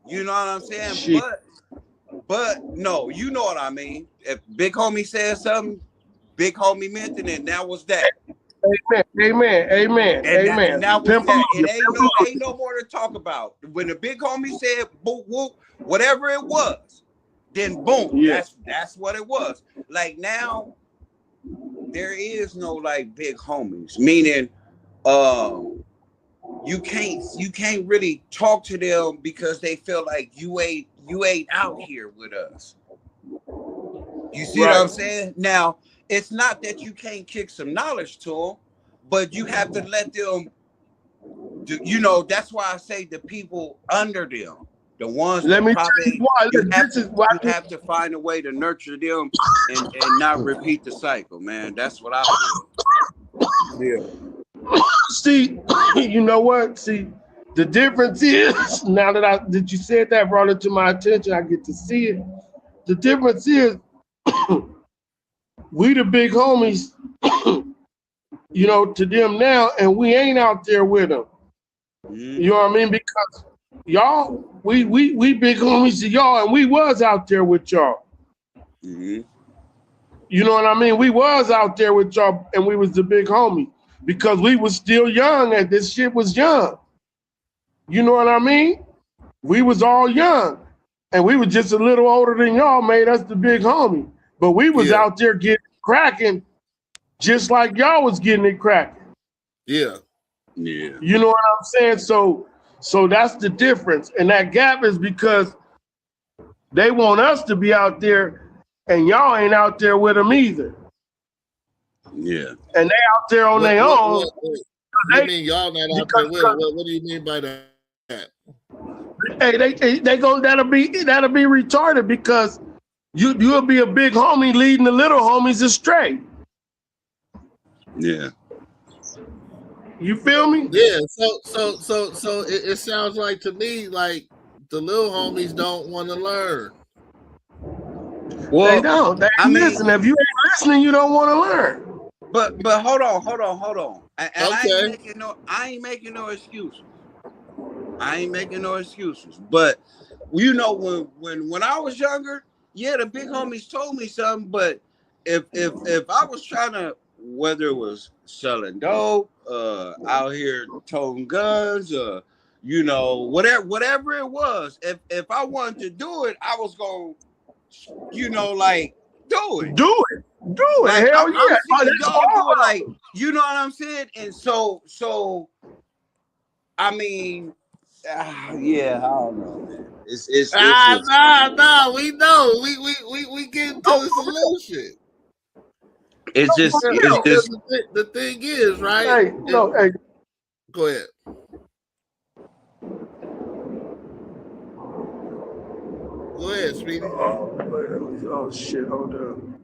You know what I'm saying? Shit. But no, you know what I mean. If Big Homie said something, Big Homie meant it, and that was that. Amen. And that was that. It ain't no more to talk about. When the Big Homie said boop whoop, whatever it was, then boom, that's what it was. Like now, there is no like big homies. Meaning, you can't really talk to them because they feel like you ain't out here with us. You see what I'm saying? Now, it's not that you can't kick some knowledge to them, but you have to let them do, you know, that's why I say the people under them, the ones Let that me probably tell you why. you Look, have this is to why. you have to find a way to nurture them and not repeat the cycle, man. That's what I feel. Yeah. See, you know what? See, the difference is now that you said that, brought it to my attention, I get to see it. The difference is we the big homies, you know, to them now, and we ain't out there with them. Mm-hmm. You know what I mean? Because y'all, we big homies to y'all, and we was out there with y'all. Mm-hmm. You know what I mean? We was out there with y'all, and we was the big homie because we was still young, and this shit was young. You know what I mean? We was all young, and we was just a little older than y'all, made us the big homie. But we was out there getting cracking, just like y'all was getting it cracking. Yeah. Yeah. You know what I'm saying? So that's the difference. And that gap is because they want us to be out there and y'all ain't out there with them either. Yeah. And they out there on their own. You mean y'all not out there with them? What do you mean by that? Hey, they go that'll be retarded because you'll be a big homie leading the little homies astray. Yeah. You feel me? Yeah. So it sounds like to me like the little homies don't want to learn. Well, they don't. Listen, if you ain't listening, you don't want to learn. But hold on. And okay. I ain't making no excuses. But you know, when I was younger, yeah, the big homies told me something. But if I was trying to, whether it was selling dope, out here toting guns, you know, whatever it was, if I wanted to do it, I was gonna, you know, like do it. Like, hell yeah. I'm seeing y'all do it, like, you know what I'm saying? And so I mean, yeah, I don't know, man. It's just, nah, we know. We get to the solution. It's just the thing is, right? Hey. Go ahead. Go ahead, Speedy. Oh shit, hold on.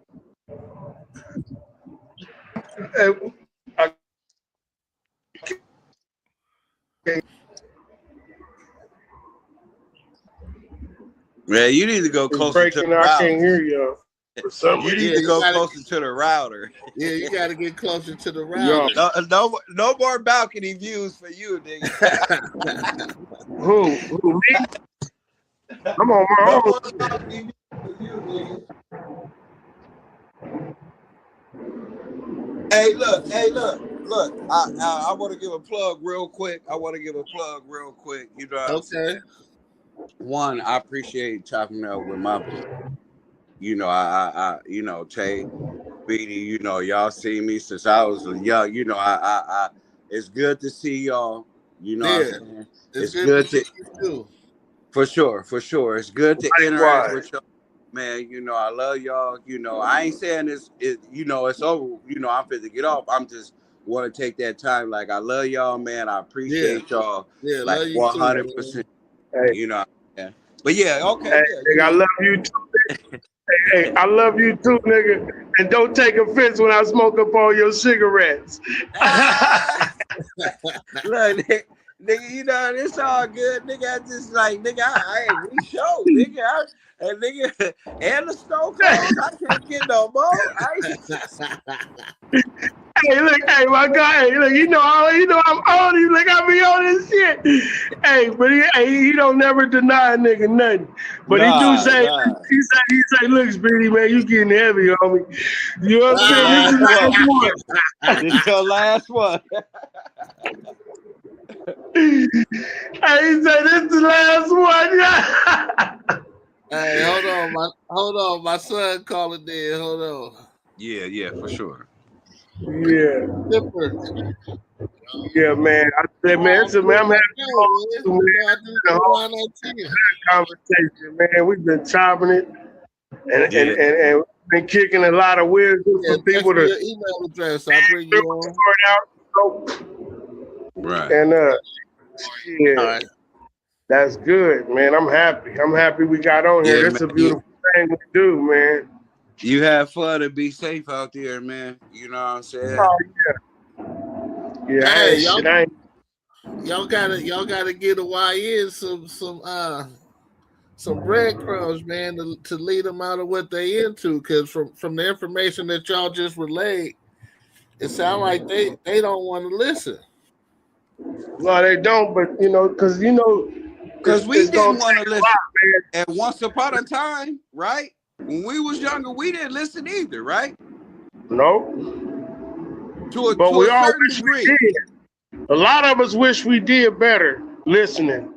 Man, you need to go closer to the router. I can't hear you. You need to go closer to the router. Yeah, you got to get closer to the router. No more balcony views for you, nigga. Who me? I'm on my own. Balcony views for you, nigga. Hey, look. I want to give a plug real quick. You know what I'm saying? One, I appreciate chopping up with my boy. You know, I you know, Tay, Beatty, you know, y'all seen me since I was young. You know, I it's good to see y'all. You know what I'm saying? It's good to too. For sure. It's good to interact with y'all. Man, you know, I love y'all. You know, I ain't saying you know, it's over. You know, I'm fit to get off. I'm just want to take that time. Like, I love y'all, man. I appreciate y'all. Yeah, like 100%. You know, yeah. But yeah, okay. Hey, nigga, I love you too. Hey, I love you too, nigga. And don't take offense when I smoke up all your cigarettes. Look, nigga, you know, it's all good, nigga. I just like, nigga, we show, nigga. Nigga, and the snow clothes, I can't get no more. Hey, look, hey, my guy, hey, look, you know I'm on you, like I be on this shit. Hey, but he don't never deny a nigga nothing. But he do say, he say, look, Speedy, man, you getting heavy on me. You know what I'm saying? This is the last one. This is your last one. Hey, he said, this is the last one. Hey, hold on, my son calling in. Hold on. Yeah, for sure. Yeah. Different. Yeah, man. I said, man, I'm it's a, man, I'm happy good, man. to You know, I just the go whole around that team. conversation, man. We've been chopping it Yeah. and been kicking a lot of wisdom Yeah, for people text me to your email address. I'll bring you on. sort out. So, Right. and All yeah, right. that's good, man. I'm happy. I'm happy we got on here. Yeah, That's man. a beautiful thing to do, man. You have fun and be safe out there, man. You know what I'm saying? Oh yeah. Yeah, Hey, y'all gotta get a YN some breadcrumbs, man, to lead them out of what they into. Because from the information that y'all just relayed, it sounds like they don't want to listen. No, they don't, but because Because we it's didn't gonna want to take a listen. lot, man. And once upon a time, right? When we was younger, we didn't listen either, right? No. To But we a all certain wish we degree. did. A lot of us wish we did better listening.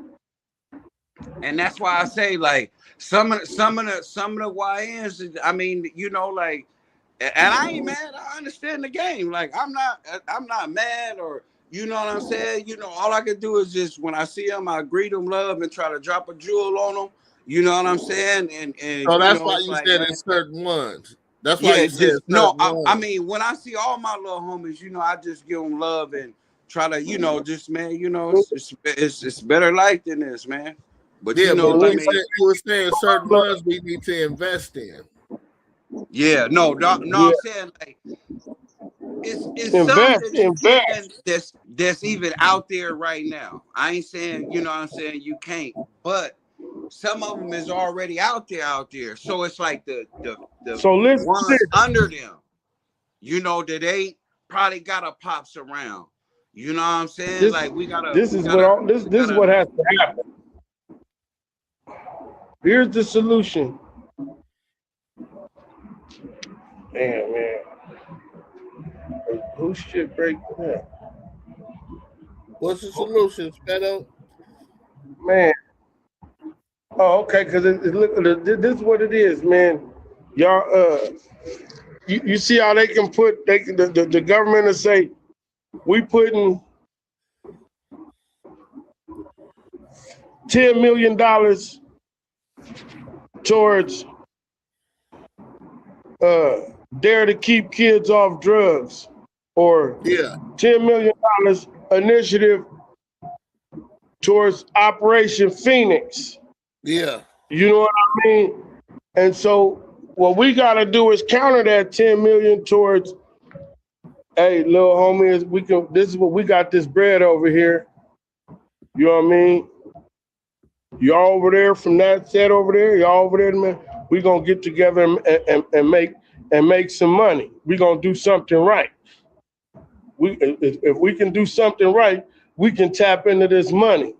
And that's why I say, like, some of the YNs, I mean, like, and I ain't mad. I understand the game. Like, I'm not mad, or you know what I'm saying. All I can do is just when I see them, I greet them, love, and try to drop a jewel on them. You know what I'm saying? And So that's why it's you like, said man, it's certain ones. That's why yeah, you said just no. certain I ones. mean, when I see all my little homies, I just give them love and try to, just man, it's better life than this, man. But Yeah, but I you mean, were saying certain ones we need to invest in. yeah, no, Yeah. I'm saying like it's some that you can that's even out there right now. I ain't saying, what I'm saying, you can't, but some of them is already out there. So it's like the So listen to ones this. under them, that they probably got a pops around. You know what I'm saying? Like This is what has to happen. Here's the solution. Damn, man. Who shit break that? What's the solution, Spedo? Man. Oh, okay, because this is what it is, man. Y'all, you see how they can put the government will say we putting $10 million towards dare to keep kids off drugs, or $10 million initiative towards Operation Phoenix. Yeah. You know what I mean? And so what we got to do is counter that 10 million towards, hey, little homie, this is what we got, this bread over here. You know what I mean? Y'all over there from that set over there, y'all over there, man. We gonna get together and make some money. We gonna do something right. If we can do something right, we can tap into this money.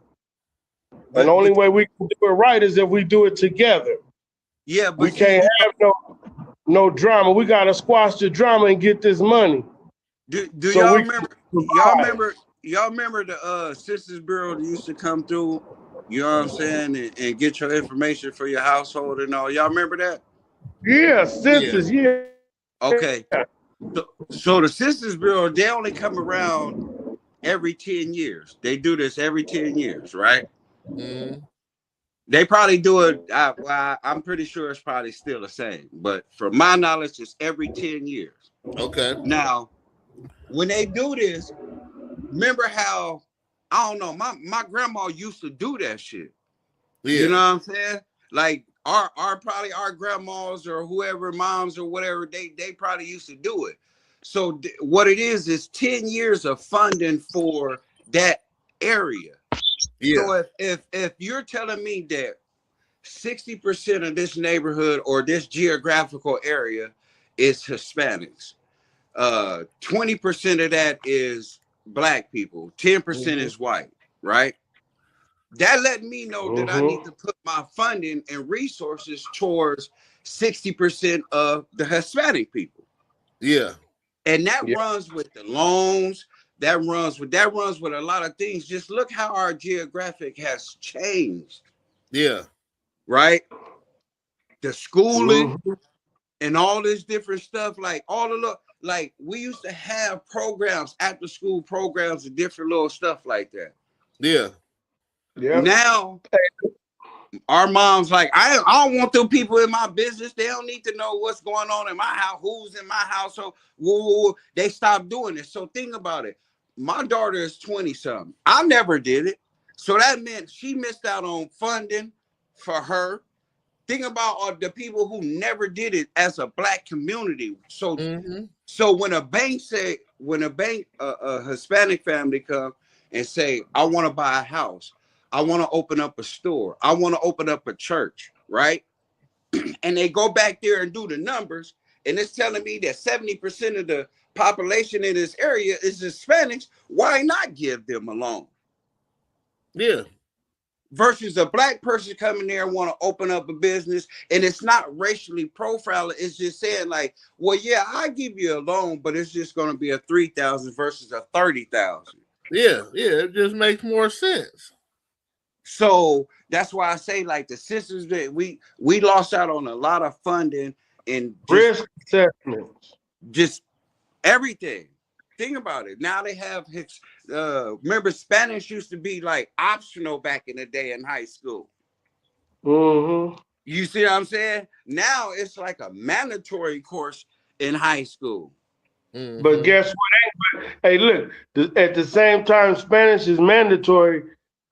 And the only way we can do it right is if we do it together. Yeah, but we can't have no drama. We gotta squash the drama and get this money. Do so y'all remember? Y'all remember the Census Bureau that used to come through? You know what I'm saying, and get your information for your household and all. Y'all remember that? Yeah, census. Yeah. Okay. So the Census Bureau, they only come around every 10 years. They do this every 10 years, right? Mm-hmm. They probably do it. I'm pretty sure it's probably still the same. But from my knowledge, it's every 10 years. Okay. Now, when they do this, remember how, I don't know, my grandma used to do that shit. Yeah. You know what I'm saying? Like our probably our grandmas or whoever, moms or whatever, they probably used to do it. So what it is 10 years of funding for that area. Yeah. So if you're telling me that 60% of this neighborhood or this geographical area is Hispanics, 20% of that is Black people, 10% is white, right? That let me know that I need to put my funding and resources towards 60% of the Hispanic people. Yeah. And that runs with the loans. That runs with a lot of things. Just look how our geographic has changed. Yeah. Right? The schooling and all this different stuff, like all the like we used to have programs, after school programs, and different little stuff like that. Yeah. Yeah. Now our mom's like, I don't want them people in my business. They don't need to know what's going on in my house, who's in my household. Woo. They stopped doing it. So think about it. My daughter is 20-something. I never did it. So that meant she missed out on funding for her. Think about all the people who never did it as a black community. So, so when a Hispanic family come and say, I want to buy a house, I want to open up a store, I want to open up a church, right? And they go back there and do the numbers, and it's telling me that 70% of the population in this area is Hispanics. Why not give them a loan? Yeah. Versus a black person coming there and want to open up a business, and it's not racially profiling. It's just saying like, well, yeah, I give you a loan, but it's just going to be a 3,000 versus a 30,000. Yeah, it just makes more sense. So that's why I say like the sisters that we lost out on a lot of funding and risk assessments, just everything. Think about it. Now they have remember Spanish used to be like optional back in the day in high school. Mm-hmm. You see what I'm saying? Now it's like a mandatory course in high school. Mm-hmm. But guess what? Hey, look, at the same time Spanish is mandatory,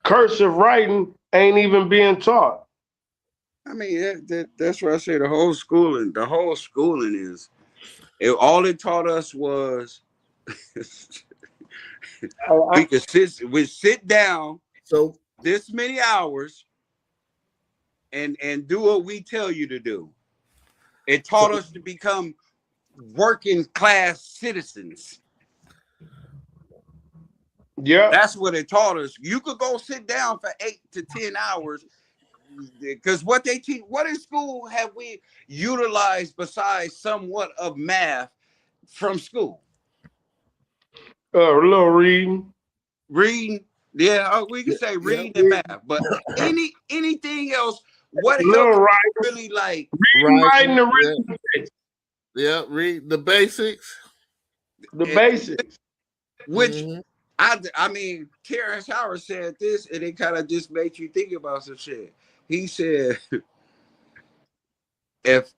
cursive writing ain't even being taught. I mean, that's what I say. The whole schooling is, all it taught us was we sit down so this many hours and do what we tell you to do. It taught us to become working class citizens. Yeah, that's what it taught us. You could go sit down for 8 to 10 hours, because what they teach, what in school have we utilized besides somewhat of math from school? A little reading. Yeah, we can say reading and math, but anything else, what helped really like writing the arithmetic? Yeah, read the basics. The basics. Which I mean, Terrence Howard said this, and it kind of just makes you think about some shit. He said, if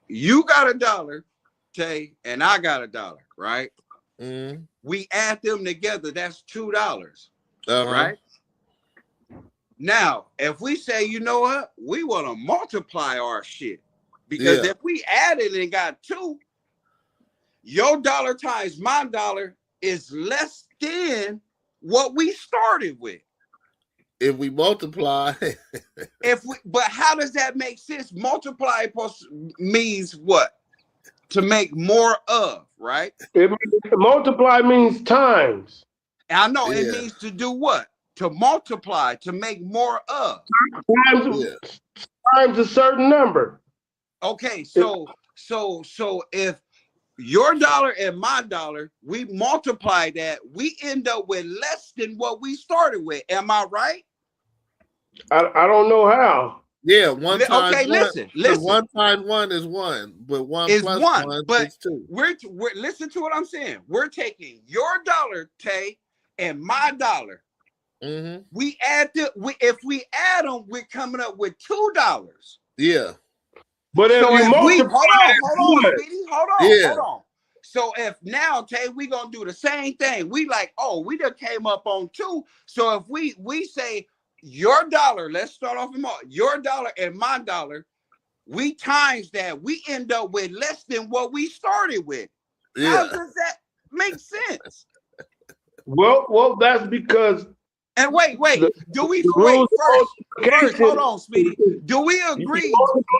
you got $1, Tay, and I got $1, right? We add them together, that's $2, right? Now, if we say, you know what, we want to multiply our shit, because if we added and got 2, your $1 times my $1 is less than what we started with. If we multiply, but how does that make sense? Multiply means what? To make more of, right? Multiply means times. I know it means to do what? To multiply, to make more of. Times a certain number. Okay, so if your $1 and my $1, we multiply that, we end up with less than what we started with. Am I right? I don't know how. Yeah, one times okay, one. Listen. 1 times 1 is 1, but 1 is plus 1, but is 2. We're listen to what I'm saying. We're taking your $1, Tay, and my $1. We add if we add them, we're coming up with $2. Yeah. But if so you multiply, hold on, Speedy, hold on. So if now, Tay, we gonna do the same thing. We like, oh, we just came up on 2. So if we say your $1, let's start off with your $1 and my $1, we times that, we end up with less than what we started with. How does that make sense? Well, that's because. And wait, do we first? Hold on, Speedy. Do we agree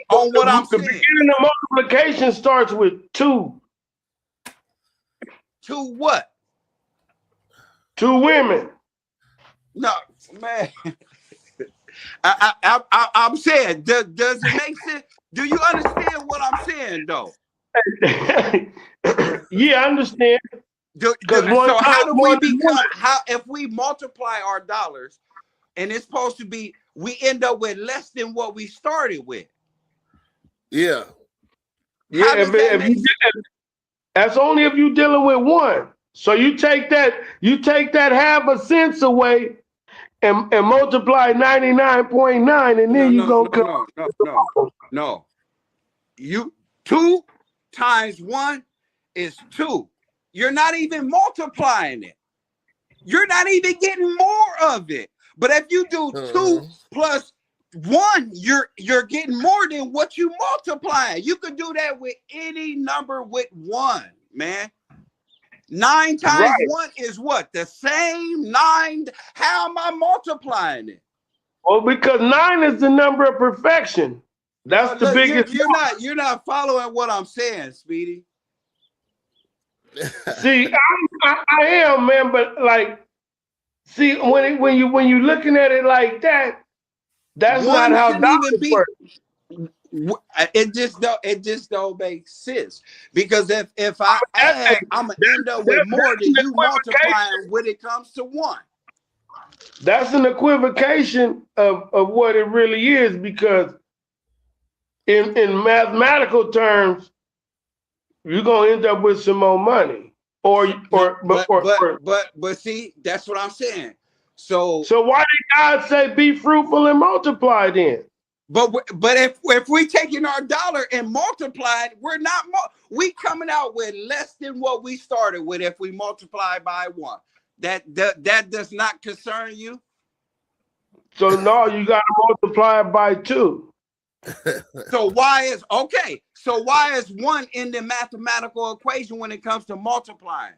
on what I'm saying? The beginning of multiplication starts with 2. 2 what? 2 women. No, man. I'm saying, does it make sense? Do you understand what I'm saying, though? Yeah, I understand. So how do we become? How if we multiply our dollars, and it's supposed to be, we end up with less than what we started with? Yeah. How does that make sense? That's only if you're dealing with one. So you take that half a cent away and multiply 99.9, and then you go come. No. You 2 times 1 is 2. You're not even multiplying it. You're not even getting more of it. But if you do 2 plus 1, you're getting more than what you multiply. You could do that with any number with 1, man. 9 times 1 is what? The same 9. How am I multiplying it? Well, because 9 is the number of perfection. That's the biggest. You're not following what I'm saying, Speedy. See, I am, man, but like, see, when you looking at it like that, that's not how dollars work. It just don't make sense, because if I add, I'm gonna end up with more than you multiplying when it comes to 1. That's an equivocation of what it really is, because in mathematical terms, you're gonna end up with some more money. But see, that's what I'm saying. So why did God say be fruitful and multiply then? But if we taking our dollar and multiplied, we coming out with less than what we started with if we multiply by 1. That does not concern you. So no, you got to multiply it by 2. So why is 1 in the mathematical equation when it comes to multiplying?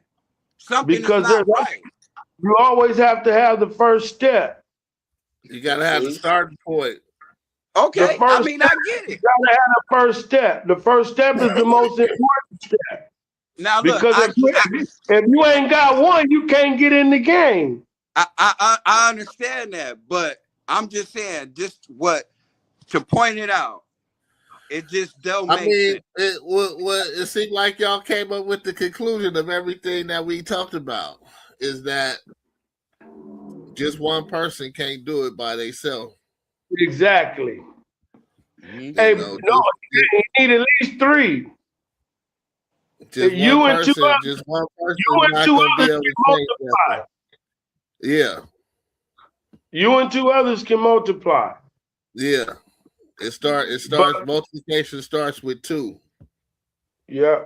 Something because is not right. You always have to have the first step. You got to have the starting point. Okay, I get it. You gotta have the first step. The first step is the most important step. Now look, because if you ain't got 1, you can't get in the game. I understand that, but I'm just saying, to point it out. It just don't make sense. It seemed like y'all came up with the conclusion of everything that we talked about is that just one person can't do it by themselves. Exactly. Hey, you need at least 3. You and 2 others can multiply. Yeah. You and 2 others can multiply. Yeah. Multiplication starts with 2. Yeah.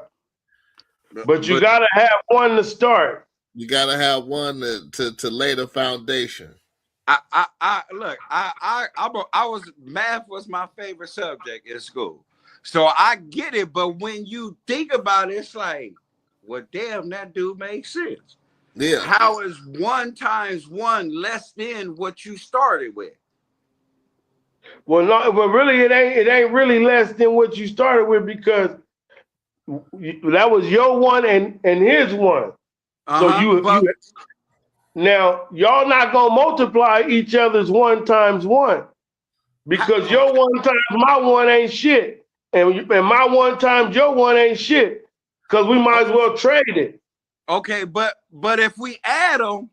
But you gotta have 1 to start. You gotta have 1 to lay the foundation. Math was my favorite subject in school. So I get it, but when you think about it, it's like, well, damn, that dude makes sense. Yeah. How is 1 times 1 less than what you started with? Well, no, but really, it ain't really less than what you started with, because that was your 1 and his 1. So now y'all not gonna multiply each other's 1 times 1, because your 1 times my 1 ain't shit, and my 1 times your 1 ain't shit, because we might as well trade it. Okay, but if we add them,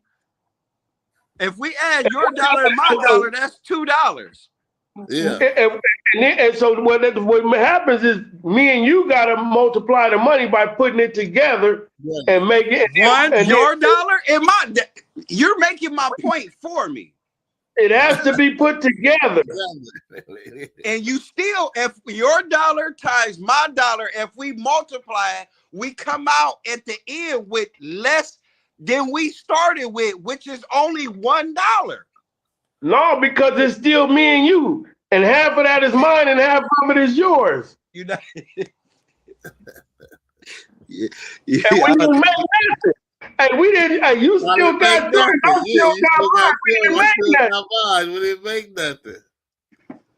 if we add your dollar and my dollar, that's $2. Yeah. And so what happens is me and you gotta multiply the money by putting it together and make it your dollar and my. You're making my point for me. It has to be put together. And you still, if your dollar times my dollar, if we multiply it, we come out at the end with less than we started with, which is only $1. No, because it's still me and you. And half of that is mine and half of it is yours. You know. And we didn't make nothing. Hey, we didn't. Hey, you still got yours. I still got mine. We didn't make nothing.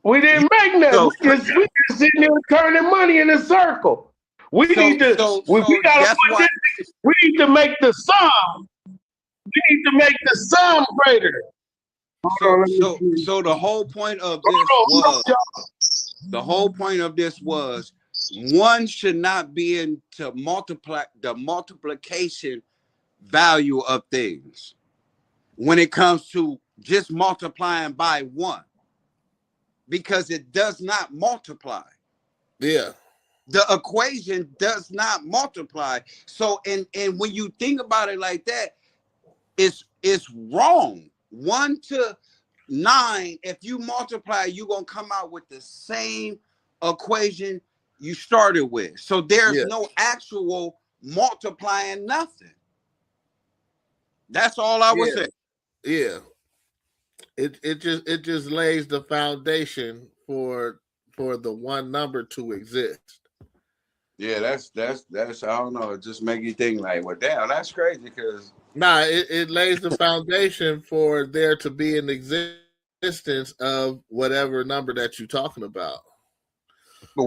We didn't make nothing. We just sitting there turning money in a circle. We need to make the sum. We need to make the sum greater. So the whole point of this was 1 should not be into the multiplication value of things when it comes to just multiplying by 1, because it does not multiply. Yeah. the equation does not multiply. So, and when you think about it like that, it's wrong. 1 to 9, if you multiply, you're gonna come out with the same equation you started with. So there's no actual multiplying nothing. That's all I would say. Yeah. It just lays the foundation for the one number to exist. Yeah, that's I don't know, it just make you think like, well, damn, that's crazy because it lays the foundation for there to be an existence of whatever number that you're talking about.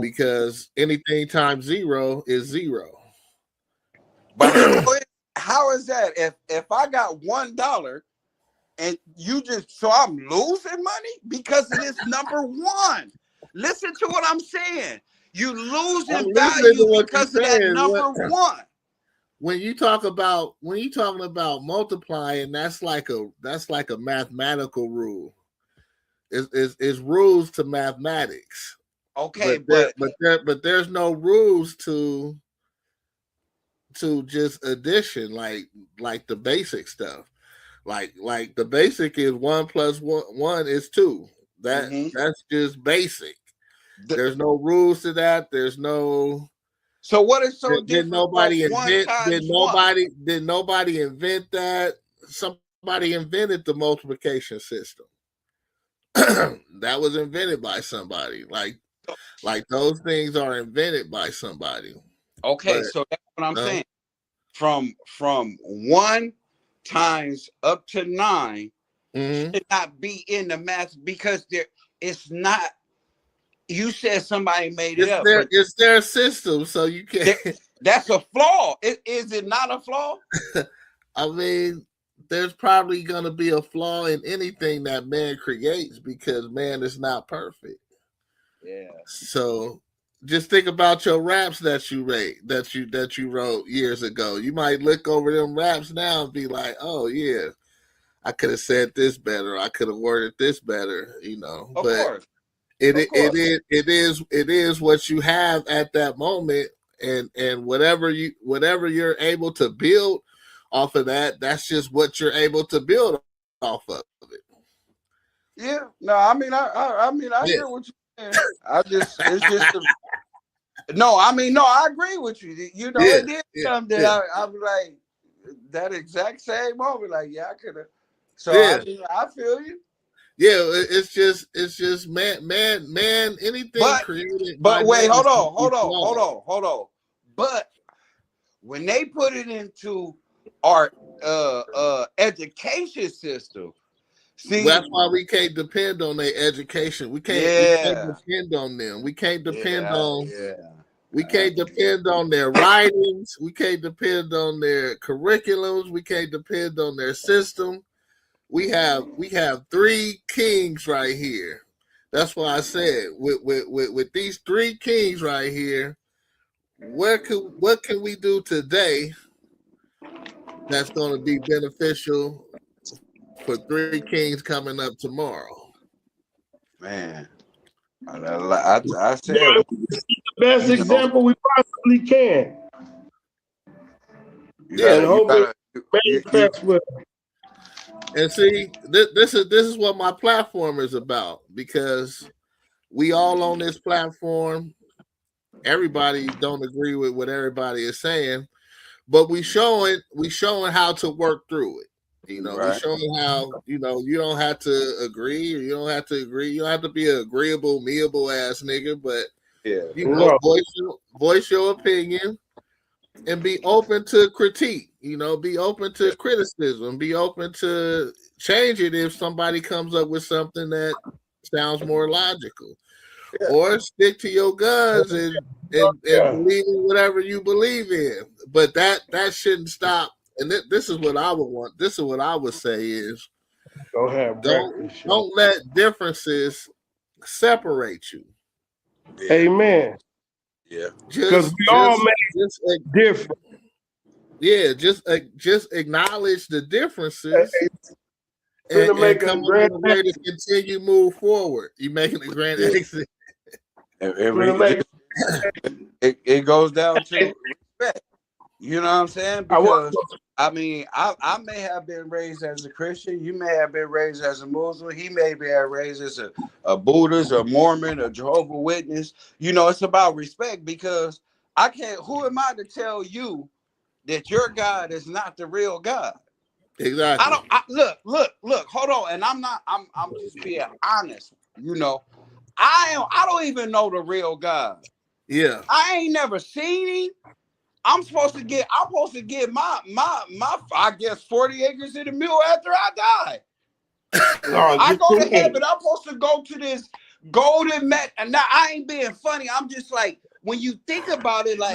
Because anything times 0 is 0. But how is that? If I got $1 and you just so I'm losing money because of this number 1. Listen to what I'm saying. You losing value because of that number 1. When you talk about talking about multiplying, that's like a mathematical rule. It's rules to mathematics. Okay, but there's no rules to just addition, like the basic stuff. Like the basic is 1 plus 1 is 2. That's just basic. There's no rules to that. There's no. So what is so did different? Nobody from invent? 1 Did times nobody? 1? Did nobody invent that? Somebody invented the multiplication system. That was invented by somebody. Like those things are invented by somebody. Okay, so that's what I'm saying. From 1 times up to 9 should not be in the math because it's not. You said somebody made it up. It's their system, so you can't. That's a flaw. Is it not a flaw? I mean, there's probably going to be a flaw in anything that man creates because man is not perfect. Yeah. So just think about your raps that you wrote years ago. You might look over them raps now and be like, "Oh yeah, I could have said this better. I could have worded this better." Of course. It is what you have at that moment, and whatever you're able to build off of that, that's just what you're able to build off of it. Yeah, no, I mean, I hear what you're saying. I agree with you. It did something that I was like that exact same moment. Like, yeah, I could have. So I feel you. Yeah, it's just man, anything created. But wait, hold on. But when they put it into our education system, see, that's why we can't depend on their education. We can't depend on them. We can't depend on. We can't depend on their writings. We can't depend on their curriculums. We can't depend on their system. We have 3 kings right here. That's why I said with these 3 kings right here, what can we do today that's going to be beneficial for 3 kings coming up tomorrow? Man, I said the best example we possibly can. And see, this is what my platform is about, because we all on this platform. Everybody don't agree with what everybody is saying, but we showing how to work through it. We showing how you don't have to agree, or you don't have to agree. You don't have to be an agreeable, meable ass nigga, but voice your opinion and be open to critique. Be open to criticism. Be open to change it if somebody comes up with something that sounds more logical. Or stick to your guns and believe in whatever you believe in. But that shouldn't stop. And this is what I would want. This is what I would say is don't let differences separate you. Amen. Yeah. Because we all make different. Yeah, just acknowledge the differences and come up with a way to continue move forward. You making a grand exit. it goes down to respect. You know what I'm saying? Because I mean, I may have been raised as a Christian. You may have been raised as a Muslim. He may be raised as a Buddhist, a Mormon, a Jehovah's Witness. You know, it's about respect because I can't. Who am I to tell you that your God is not the real God? Exactly. I don't. Look. Hold on. And I'm not. I'm just being honest. You know, I don't even know the real God. Yeah. I ain't never seen him. I'm supposed to get my I guess 40 acres in the mule after I die. I go to heaven. I'm supposed to go to this golden met. And now I ain't being funny. I'm just like, when you think about it, like,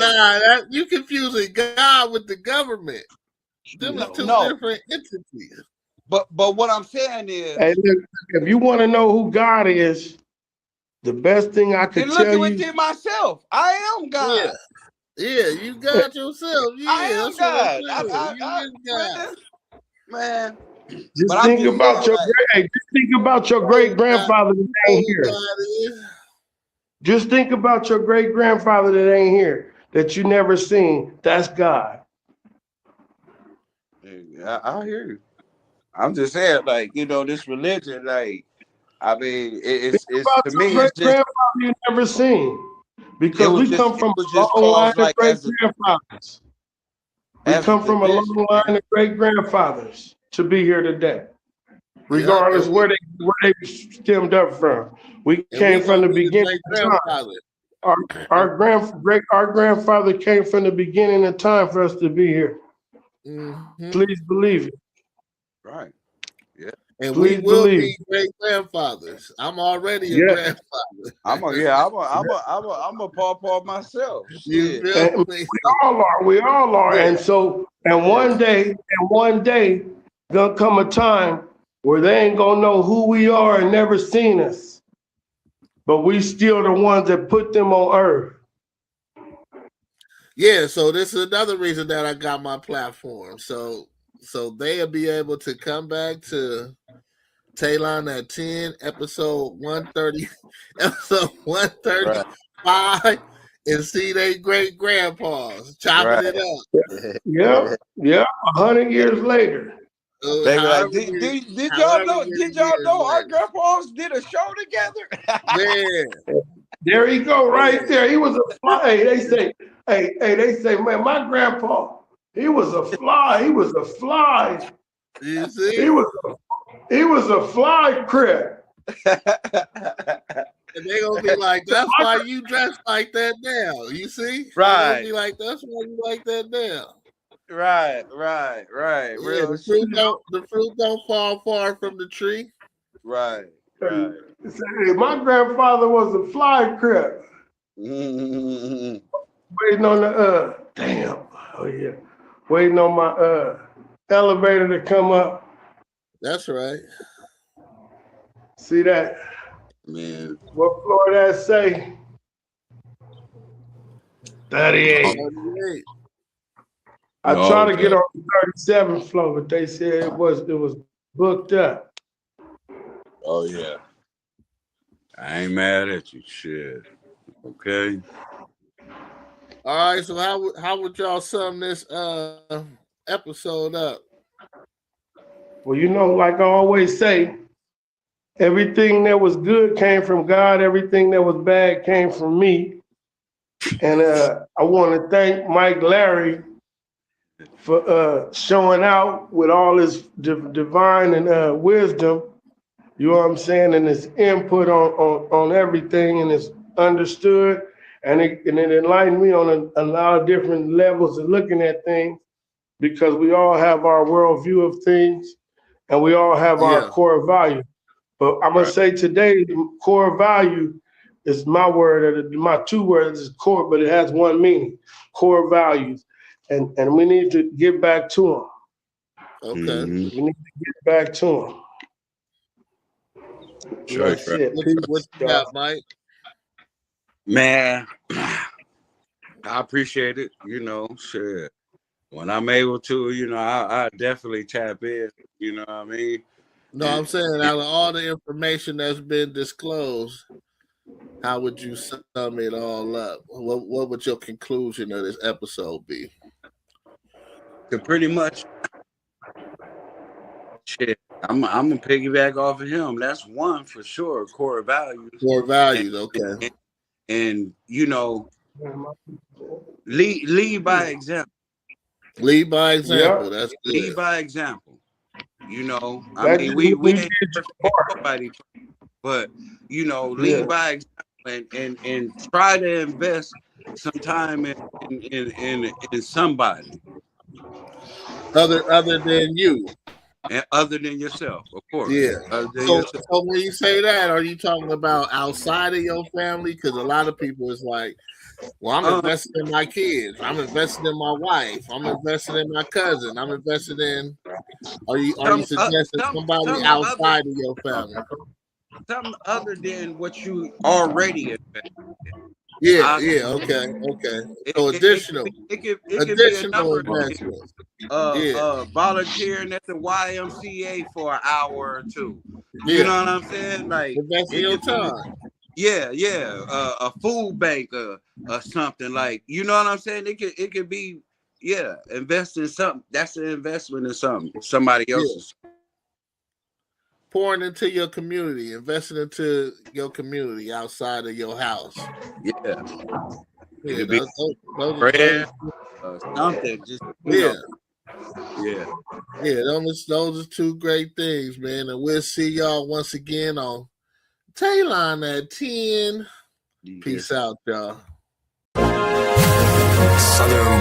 you confusing God with the government. Them are two different entities. But what I'm saying is, hey, look, if you want to know who God is, the best thing I could tell you. Within myself, I am God. Yeah, you got yourself. Yeah, I am God. God. Man. Just think about your great grandfather that ain't here. Just think about your great grandfather that ain't here, that you never seen. That's God. I hear you. I'm just saying, like, you know, this religion, like, I mean, it's to me, great it's just grandfather you never seen, because we come from a long line of great grandfathers. We come from a long line of great grandfathers to be here today, regardless where they stemmed up from. We came from the beginning of time. Our grandfather came from the beginning of time for us to be here. Mm-hmm. Please believe it. Right. Yeah. And we will be great grandfathers. I'm already a grandfather. I'm a pawpaw myself. You feel me? We all are. Yeah. And so, one day, gonna come a time where they ain't gonna know who we are and never seen us. But we still the ones that put them on earth. Yeah, so this is another reason that I got my platform. So they'll be able to come back to Talon at 10, episode 130, episode 135, and see their great grandpas chopping it up. Yeah, 100 years later. They were like, did y'all know our grandpas did a show together? Man. There he go, right there. He was a fly. They say, man, my grandpa, he was a fly. He was a fly. You see? He was a fly crip. And they gonna be like, that's why you dress like that now. You see? Right. They gonna be like, that's why you like that now. Right. Yeah, the fruit don't fall far from the tree. Right. Hey, my grandfather was a fly crip. Waiting on the waiting on my elevator to come up. That's right. See that? Man. What floor that say? 38. I tried to get on the 37th floor, but they said it was booked up. Oh yeah. I ain't mad at you. Shit. Okay. All right, so how would y'all sum this episode up? Well, you know, like I always say, everything that was good came from God, everything that was bad came from me. And I want to thank Mike Larry for showing out with all his divine and wisdom. You know what I'm saying? And his input on everything, and it's understood. And it enlightened me on a lot of different levels of looking at things, because we all have our worldview of things, and we all have our core value. But I'm going to say today, core value is my word, my two words is core, but it has one meaning, core values. And we need to get back to them. Okay. We need to get back to them. That's it. What you got, Mike? Man, I appreciate it. You know, shit. When I'm able to, you know, I definitely tap in. You know what I mean? No, I'm saying out of all the information that's been disclosed, how would you sum it all up? What would your conclusion of this episode be? To pretty much, shit. I'm gonna piggyback off of him. That's one for sure. Core values. Core values, okay. And you know, lead by example. Lead by example. Yeah. That's good. Lead by example. You know, I mean, we ain't nobody, but you know, lead by example and try to invest some time in somebody other than you. And other than yourself, of course. Yeah. So when you say that, are you talking about outside of your family? Because a lot of people is like, well, I'm investing in my kids. I'm investing in my wife. I'm investing in my cousin. I'm investing in. Are you suggesting somebody outside of your family? Something other than what you already invested in. Yeah, okay. So additional. It could be a number of things. Volunteering at the YMCA for an hour or two. You know what I'm saying? Like investing your time. Yeah. A food bank or something, like, you know what I'm saying? It could be, invest in something. That's an investment in something. Somebody else's. Pouring into your community, investing into your community outside of your house. Yeah. Yeah, it could be prayer, something. Just Yeah. Those are two great things, man. And we'll see y'all once again on Talon at 10. Peace out, y'all. Southern